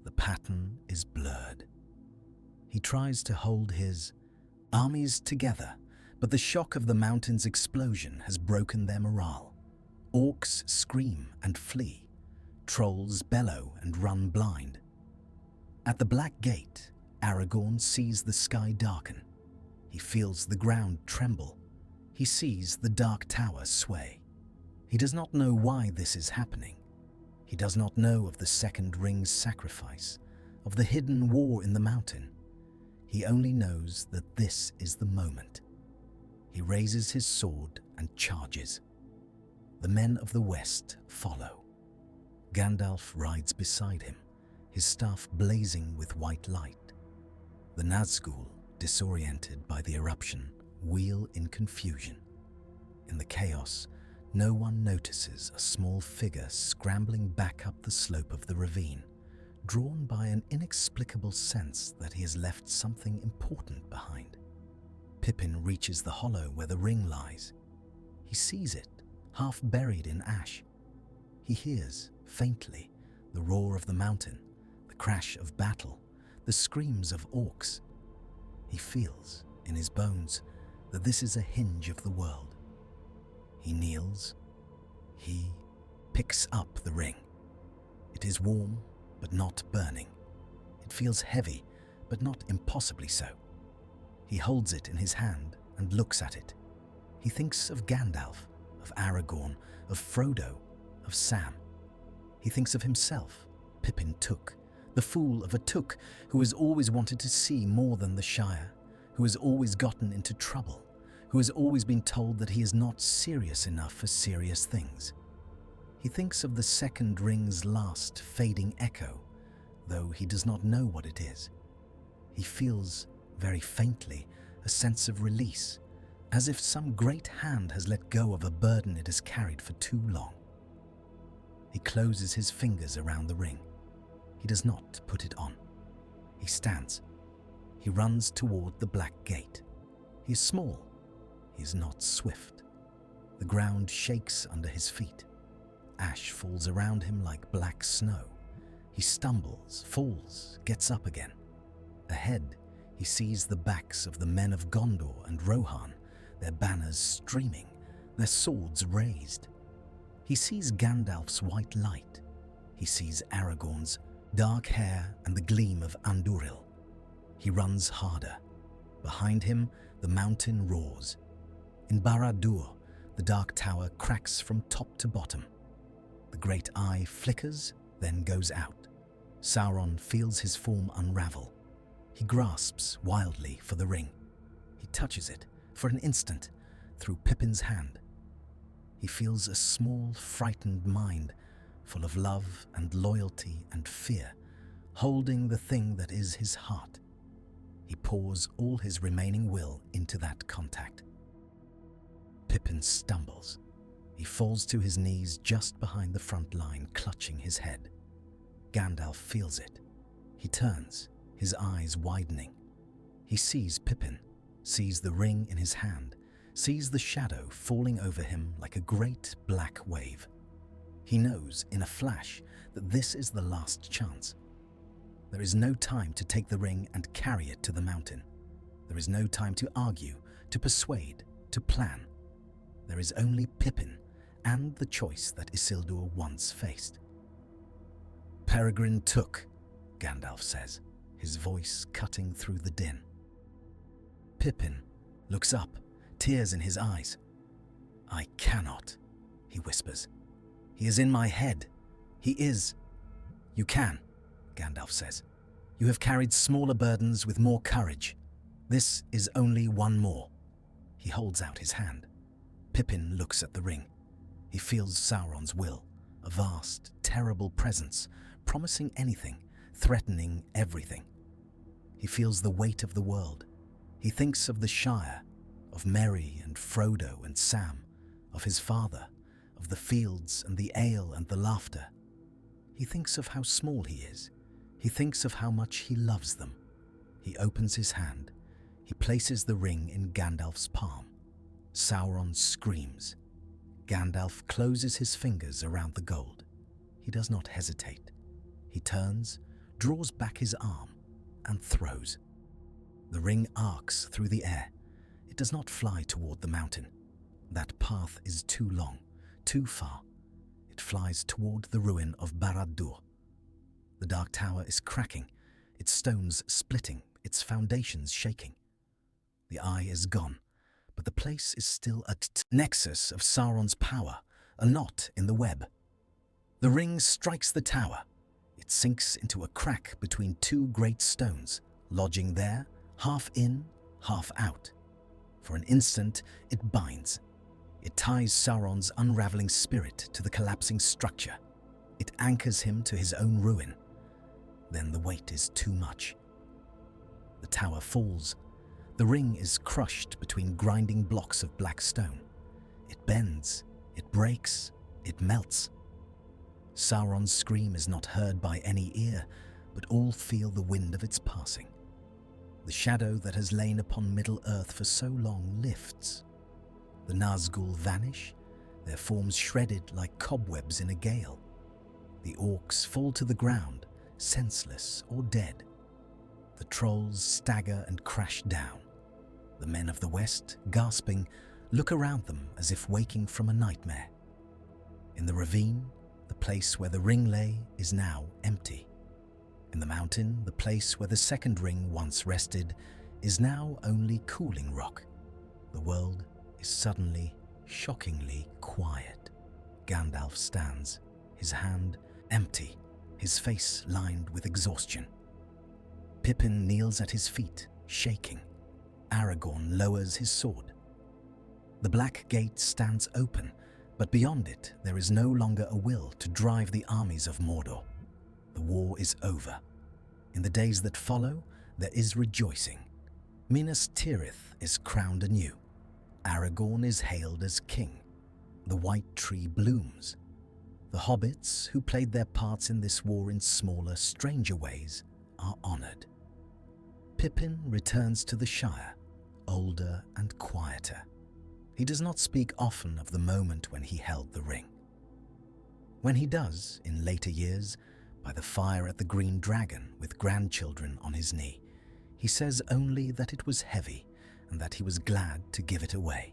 The pattern is blurred. He tries to hold his armies together, but the shock of the mountain's explosion has broken their morale. Orcs scream and flee. Trolls bellow and run blind. At the Black Gate, Aragorn sees the sky darken. He feels the ground tremble. He sees the Dark Tower sway. He does not know why this is happening. He does not know of the second ring's sacrifice, of the hidden war in the mountain. He only knows that this is the moment. He raises his sword and charges. The men of the West follow. Gandalf rides beside him, his staff blazing with white light. The Nazgûl, disoriented by the eruption, wheel in confusion. In the chaos, no one notices a small figure scrambling back up the slope of the ravine, drawn by an inexplicable sense that he has left something important behind. Pippin reaches the hollow where the ring lies. He sees it, half buried in ash. He hears, faintly, the roar of the mountain, the crash of battle, the screams of orcs. He feels, in his bones, that this is a hinge of the world. He kneels. He picks up the ring. It is warm, but not burning. It feels heavy, but not impossibly so. He holds it in his hand and looks at it. He thinks of Gandalf, of Aragorn, of Frodo, of Sam. He thinks of himself, Pippin Took, the fool of a Took who has always wanted to see more than the Shire, who has always gotten into trouble, who has always been told that he is not serious enough for serious things. He thinks of the second ring's last fading echo, though he does not know what it is. He feels, very faintly, a sense of release, as if some great hand has let go of a burden it has carried for too long. He closes his fingers around the ring. He does not put it on. He stands. He runs toward the Black Gate. He is small. He is not swift. The ground shakes under his feet. Ash falls around him like black snow. He stumbles, falls, gets up again. Ahead, he sees the backs of the men of Gondor and Rohan, their banners streaming, their swords raised. He sees Gandalf's white light. He sees Aragorn's dark hair and the gleam of Andúril. He runs harder. Behind him, the mountain roars. In Barad-dûr, the Dark Tower cracks from top to bottom. The great eye flickers, then goes out. Sauron feels his form unravel. He grasps wildly for the ring. He touches it, for an instant, through Pippin's hand. He feels a small, frightened mind, full of love and loyalty and fear, holding the thing that is his heart. He pours all his remaining will into that contact. Pippin stumbles. He falls to his knees just behind the front line, clutching his head. Gandalf feels it. He turns, his eyes widening. He sees Pippin, sees the ring in his hand, sees the shadow falling over him like a great black wave. He knows in a flash that this is the last chance. There is no time to take the ring and carry it to the mountain. There is no time to argue, to persuade, to plan. There is only Pippin and the choice that Isildur once faced. "Peregrine Took," Gandalf says, his voice cutting through the din. Pippin looks up, tears in his eyes. "I cannot," he whispers. "He is in my head. He is." "You can," Gandalf says. "You have carried smaller burdens with more courage. This is only one more." He holds out his hand. Pippin looks at the ring. He feels Sauron's will, a vast, terrible presence, promising anything, threatening everything. He feels the weight of the world. He thinks of the Shire, of Merry and Frodo and Sam, of his father, of the fields and the ale and the laughter. He thinks of how small he is. He thinks of how much he loves them. He opens his hand. He places the ring in Gandalf's palm. Sauron screams. Gandalf closes his fingers around the gold. He does not hesitate. He turns, draws back his arm, and throws. The ring arcs through the air. It does not fly toward the mountain. That path is too long, too far. It flies toward the ruin of Barad-dûr. The Dark Tower is cracking, its stones splitting, its foundations shaking. The eye is gone, but the place is still a nexus of Sauron's power, a knot in the web. The ring strikes the tower. It sinks into a crack between two great stones, lodging there, half in, half out. For an instant, it binds. It ties Sauron's unraveling spirit to the collapsing structure. It anchors him to his own ruin. Then the weight is too much. The tower falls. The ring is crushed between grinding blocks of black stone. It bends, it breaks, it melts. Sauron's scream is not heard by any ear, but all feel the wind of its passing. The shadow that has lain upon Middle-earth for so long lifts. The Nazgûl vanish, their forms shredded like cobwebs in a gale. The orcs fall to the ground, senseless or dead. The trolls stagger and crash down. The men of the West, gasping, look around them as if waking from a nightmare. In the ravine, the place where the ring lay is now empty. In the mountain, the place where the second ring once rested is now only cooling rock. The world is suddenly, shockingly quiet. Gandalf stands, his hand empty, his face lined with exhaustion. Pippin kneels at his feet, shaking. Aragorn lowers his sword. The Black Gate stands open, but beyond it there is no longer a will to drive the armies of Mordor. The war is over. In the days that follow, there is rejoicing. Minas Tirith is crowned anew. Aragorn is hailed as king. The White Tree blooms. The hobbits, who played their parts in this war in smaller, stranger ways, are honored. Pippin returns to the Shire, older and quieter. He does not speak often of the moment when he held the ring. When he does, in later years, by the fire at the Green Dragon with grandchildren on his knee, he says only that it was heavy and that he was glad to give it away.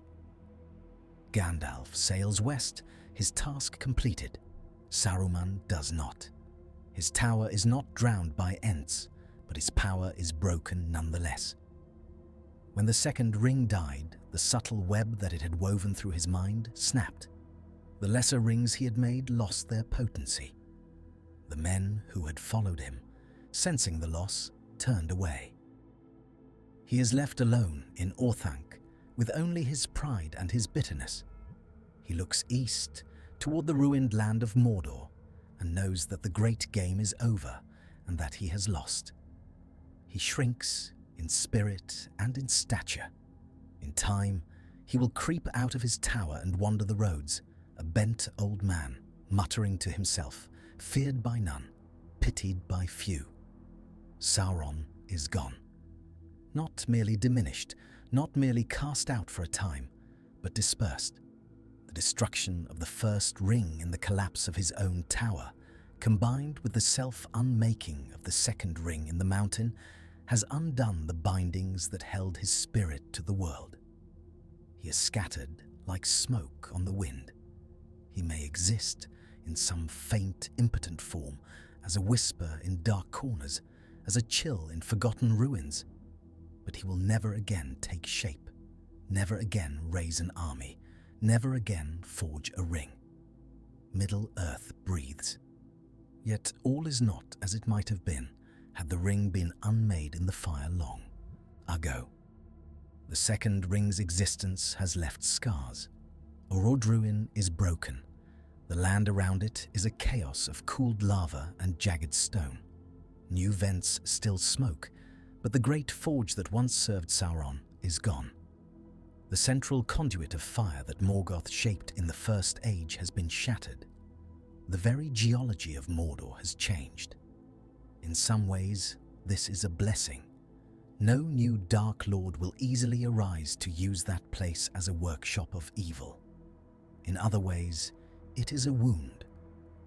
Gandalf sails west, his task completed. Saruman does not. His tower is not drowned by Ents, but his power is broken nonetheless. When the second ring died, the subtle web that it had woven through his mind snapped. The lesser rings he had made lost their potency. The men who had followed him, sensing the loss, turned away. He is left alone in Orthanc with only his pride and his bitterness. He looks east toward the ruined land of Mordor and knows that the great game is over and that he has lost. He shrinks in spirit and in stature. In time, he will creep out of his tower and wander the roads, a bent old man, muttering to himself, feared by none, pitied by few. Sauron is gone. Not merely diminished, not merely cast out for a time, but dispersed. The destruction of the first ring in the collapse of his own tower, combined with the self-unmaking of the second ring in the mountain, has undone the bindings that held his spirit to the world. He is scattered like smoke on the wind. He may exist in some faint, impotent form, as a whisper in dark corners, as a chill in forgotten ruins. But he will never again take shape, never again raise an army, never again forge a ring. Middle-earth breathes. Yet all is not as it might have been had the ring been unmade in the fire long ago. The second ring's existence has left scars. Orodruin is broken. The land around it is a chaos of cooled lava and jagged stone. New vents still smoke, but the great forge that once served Sauron is gone. The central conduit of fire that Morgoth shaped in the First Age has been shattered. The very geology of Mordor has changed. In some ways, this is a blessing. No new Dark Lord will easily arise to use that place as a workshop of evil. In other ways, it is a wound.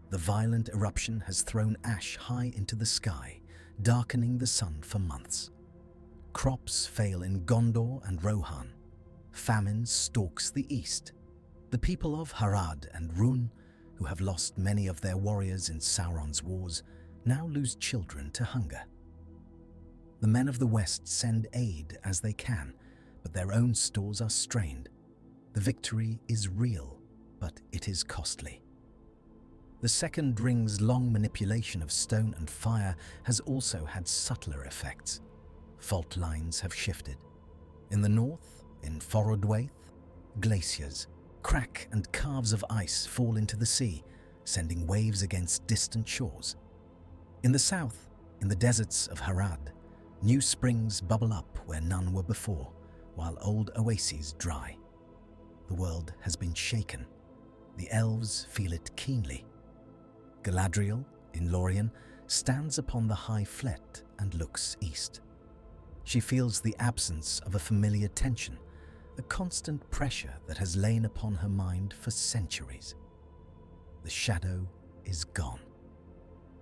The violent eruption has thrown ash high into the sky, darkening the sun for months. Crops fail in Gondor and Rohan. Famine stalks the east. The people of Harad and Rhûn, who have lost many of their warriors in Sauron's wars, now lose children to hunger. The men of the West send aid as they can, but their own stores are strained. The victory is real, but it is costly. The second ring's long manipulation of stone and fire has also had subtler effects. Fault lines have shifted. In the north, in Forodwaith, glaciers crack and calves of ice fall into the sea, sending waves against distant shores. In the south, in the deserts of Harad, new springs bubble up where none were before, while old oases dry. The world has been shaken. The elves feel it keenly. Galadriel, in Lorien, stands upon the high flet and looks east. She feels the absence of a familiar tension, a constant pressure that has lain upon her mind for centuries. The shadow is gone.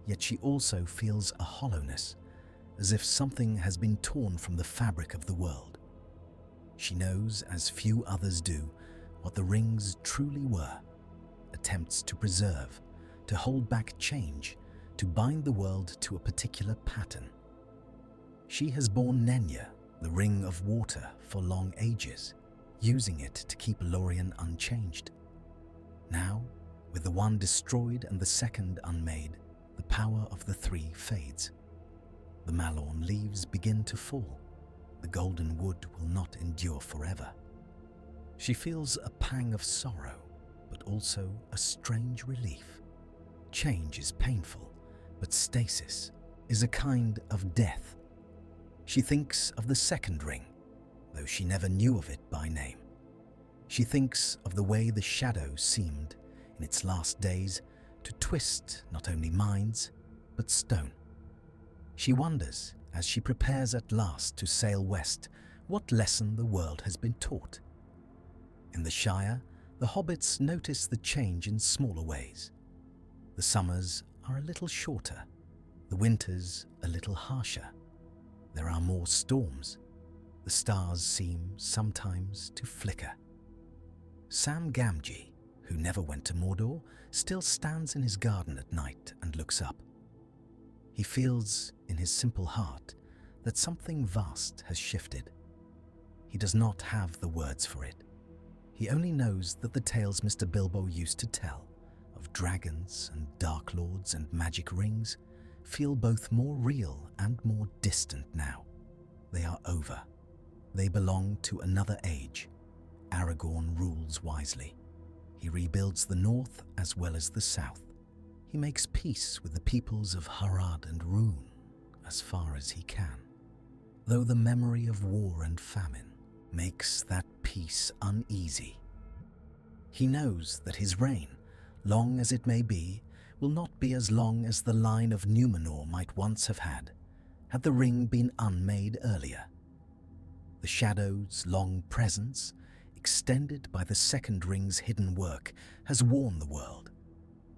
Yet she also feels a hollowness, as if something has been torn from the fabric of the world. She knows, as few others do, what the rings truly were: attempts to preserve, to hold back change, to bind the world to a particular pattern. She has borne Nenya, the ring of water, for long ages, using it to keep Lorien unchanged. Now, with the one destroyed and the second unmade, the power of the three fades. The Malorn leaves begin to fall. The golden wood will not endure forever. She feels a pang of sorrow, but also a strange relief. Change is painful, but stasis is a kind of death. She thinks of the second ring, though she never knew of it by name. She thinks of the way the shadow seemed, in its last days, to twist not only minds, but stone. She wonders, as she prepares at last to sail west, what lesson the world has been taught. In the Shire, the hobbits notice the change in smaller ways. The summers are a little shorter, the winters a little harsher. There are more storms. The stars seem sometimes to flicker. Sam Gamgee, who never went to Mordor, still stands in his garden at night and looks up. He feels in his simple heart that something vast has shifted. He does not have the words for it. He only knows that the tales Mr. Bilbo used to tell of dragons and dark lords and magic rings feel both more real and more distant now. They are over. They belong to another age. Aragorn rules wisely. He rebuilds the north as well as the south. He makes peace with the peoples of Harad and Rhûn as far as he can, though the memory of war and famine makes that peace uneasy. He knows that his reign, long as it may be, will not be as long as the line of Númenor might once have had the ring been unmade earlier. The shadow's long presence extended by the second ring's hidden work, has worn the world.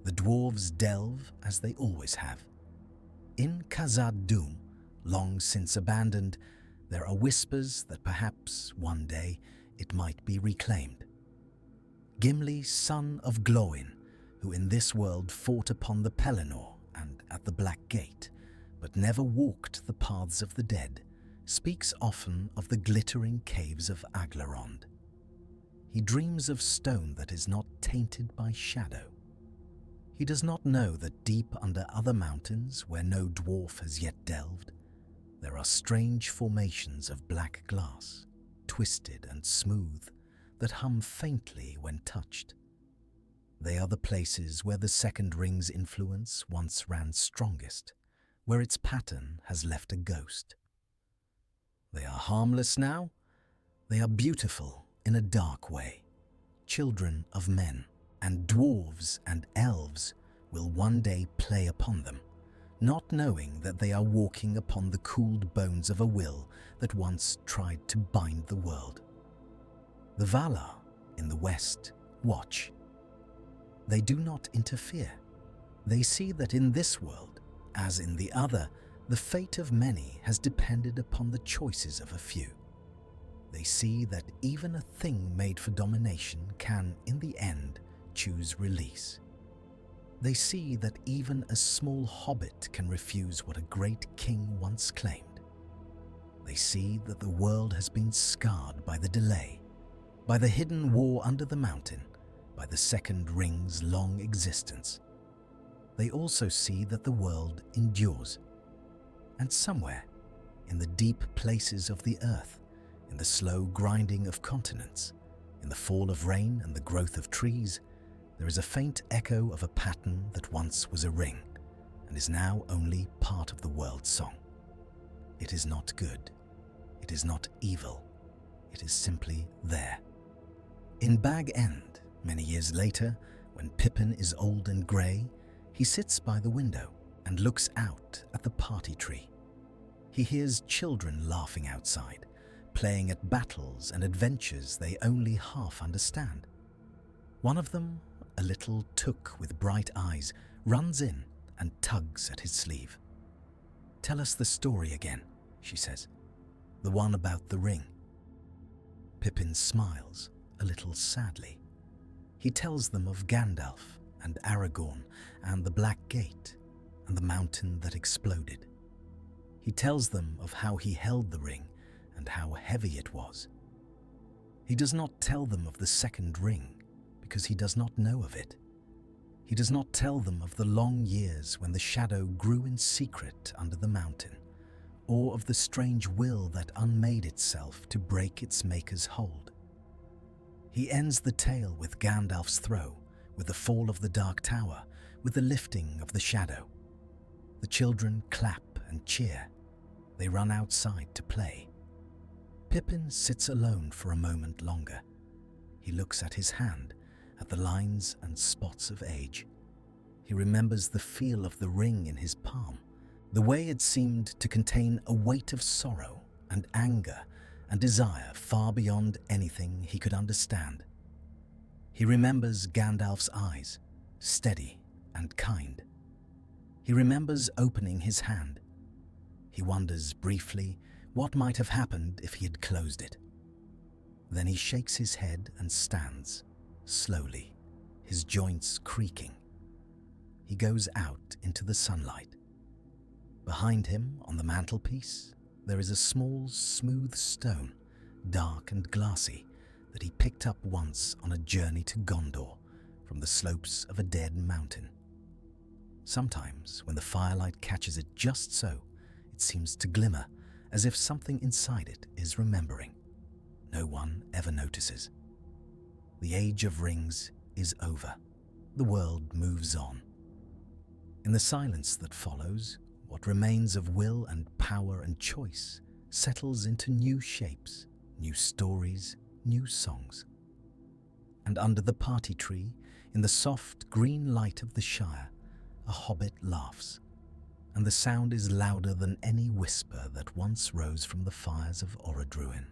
The dwarves delve as they always have. In Khazad-dûm, long since abandoned, there are whispers that perhaps one day it might be reclaimed. Gimli, son of Glóin, who in this world fought upon the Pelennor and at the Black Gate, but never walked the paths of the dead, speaks often of the glittering caves of Aglarond. He dreams of stone that is not tainted by shadow. He does not know that deep under other mountains, where no dwarf has yet delved, there are strange formations of black glass, twisted and smooth, that hum faintly when touched. They are the places where the second ring's influence once ran strongest, where its pattern has left a ghost. They are harmless now. They are beautiful in a dark way. Children of men and dwarves and elves will one day play upon them, not knowing that they are walking upon the cooled bones of a will that once tried to bind the world. The Valar in the west watch. They do not interfere. They see that in this world, as in the other, the fate of many has depended upon the choices of a few. They see that even a thing made for domination can, in the end, choose release. They see that even a small hobbit can refuse what a great king once claimed. They see that the world has been scarred by the delay, by the hidden war under the mountain, by the second ring's long existence. They also see that the world endures. And somewhere, in the deep places of the earth, in the slow grinding of continents, in the fall of rain and the growth of trees, there is a faint echo of a pattern that once was a ring and is now only part of the world's song. It is not good. It is not evil. It is simply there. In Bag End, many years later, when Pippin is old and grey, he sits by the window and looks out at the party tree. He hears children laughing outside, playing at battles and adventures they only half understand. One of them, a little took with bright eyes, runs in and tugs at his sleeve. "Tell us the story again," she says. "The one about the ring." Pippin smiles, a little sadly. He tells them of Gandalf and Aragorn and the Black Gate and the mountain that exploded. He tells them of how he held the ring and how heavy it was. He does not tell them of the second ring because he does not know of it. He does not tell them of the long years when the shadow grew in secret under the mountain, or of the strange will that unmade itself to break its maker's hold. He ends the tale with Gandalf's throw, with the fall of the Dark Tower, with the lifting of the shadow. The children clap and cheer. They run outside to play. Pippin sits alone for a moment longer. He looks at his hand, at the lines and spots of age. He remembers the feel of the ring in his palm, the way it seemed to contain a weight of sorrow and anger and desire far beyond anything he could understand. He remembers Gandalf's eyes, steady and kind. He remembers opening his hand. He wonders briefly what might have happened if he had closed it. Then he shakes his head and stands, slowly, his joints creaking. He goes out into the sunlight. Behind him, on the mantelpiece, there is a small, smooth stone, dark and glassy, that he picked up once on a journey to Gondor from the slopes of a dead mountain. Sometimes, when the firelight catches it just so, it seems to glimmer as if something inside it is remembering. No one ever notices. The age of rings is over. The world moves on. In the silence that follows, what remains of will and power and choice settles into new shapes, new stories, new songs. And under the party tree, in the soft green light of the Shire, a hobbit laughs, and the sound is louder than any whisper that once rose from the fires of Orodruin.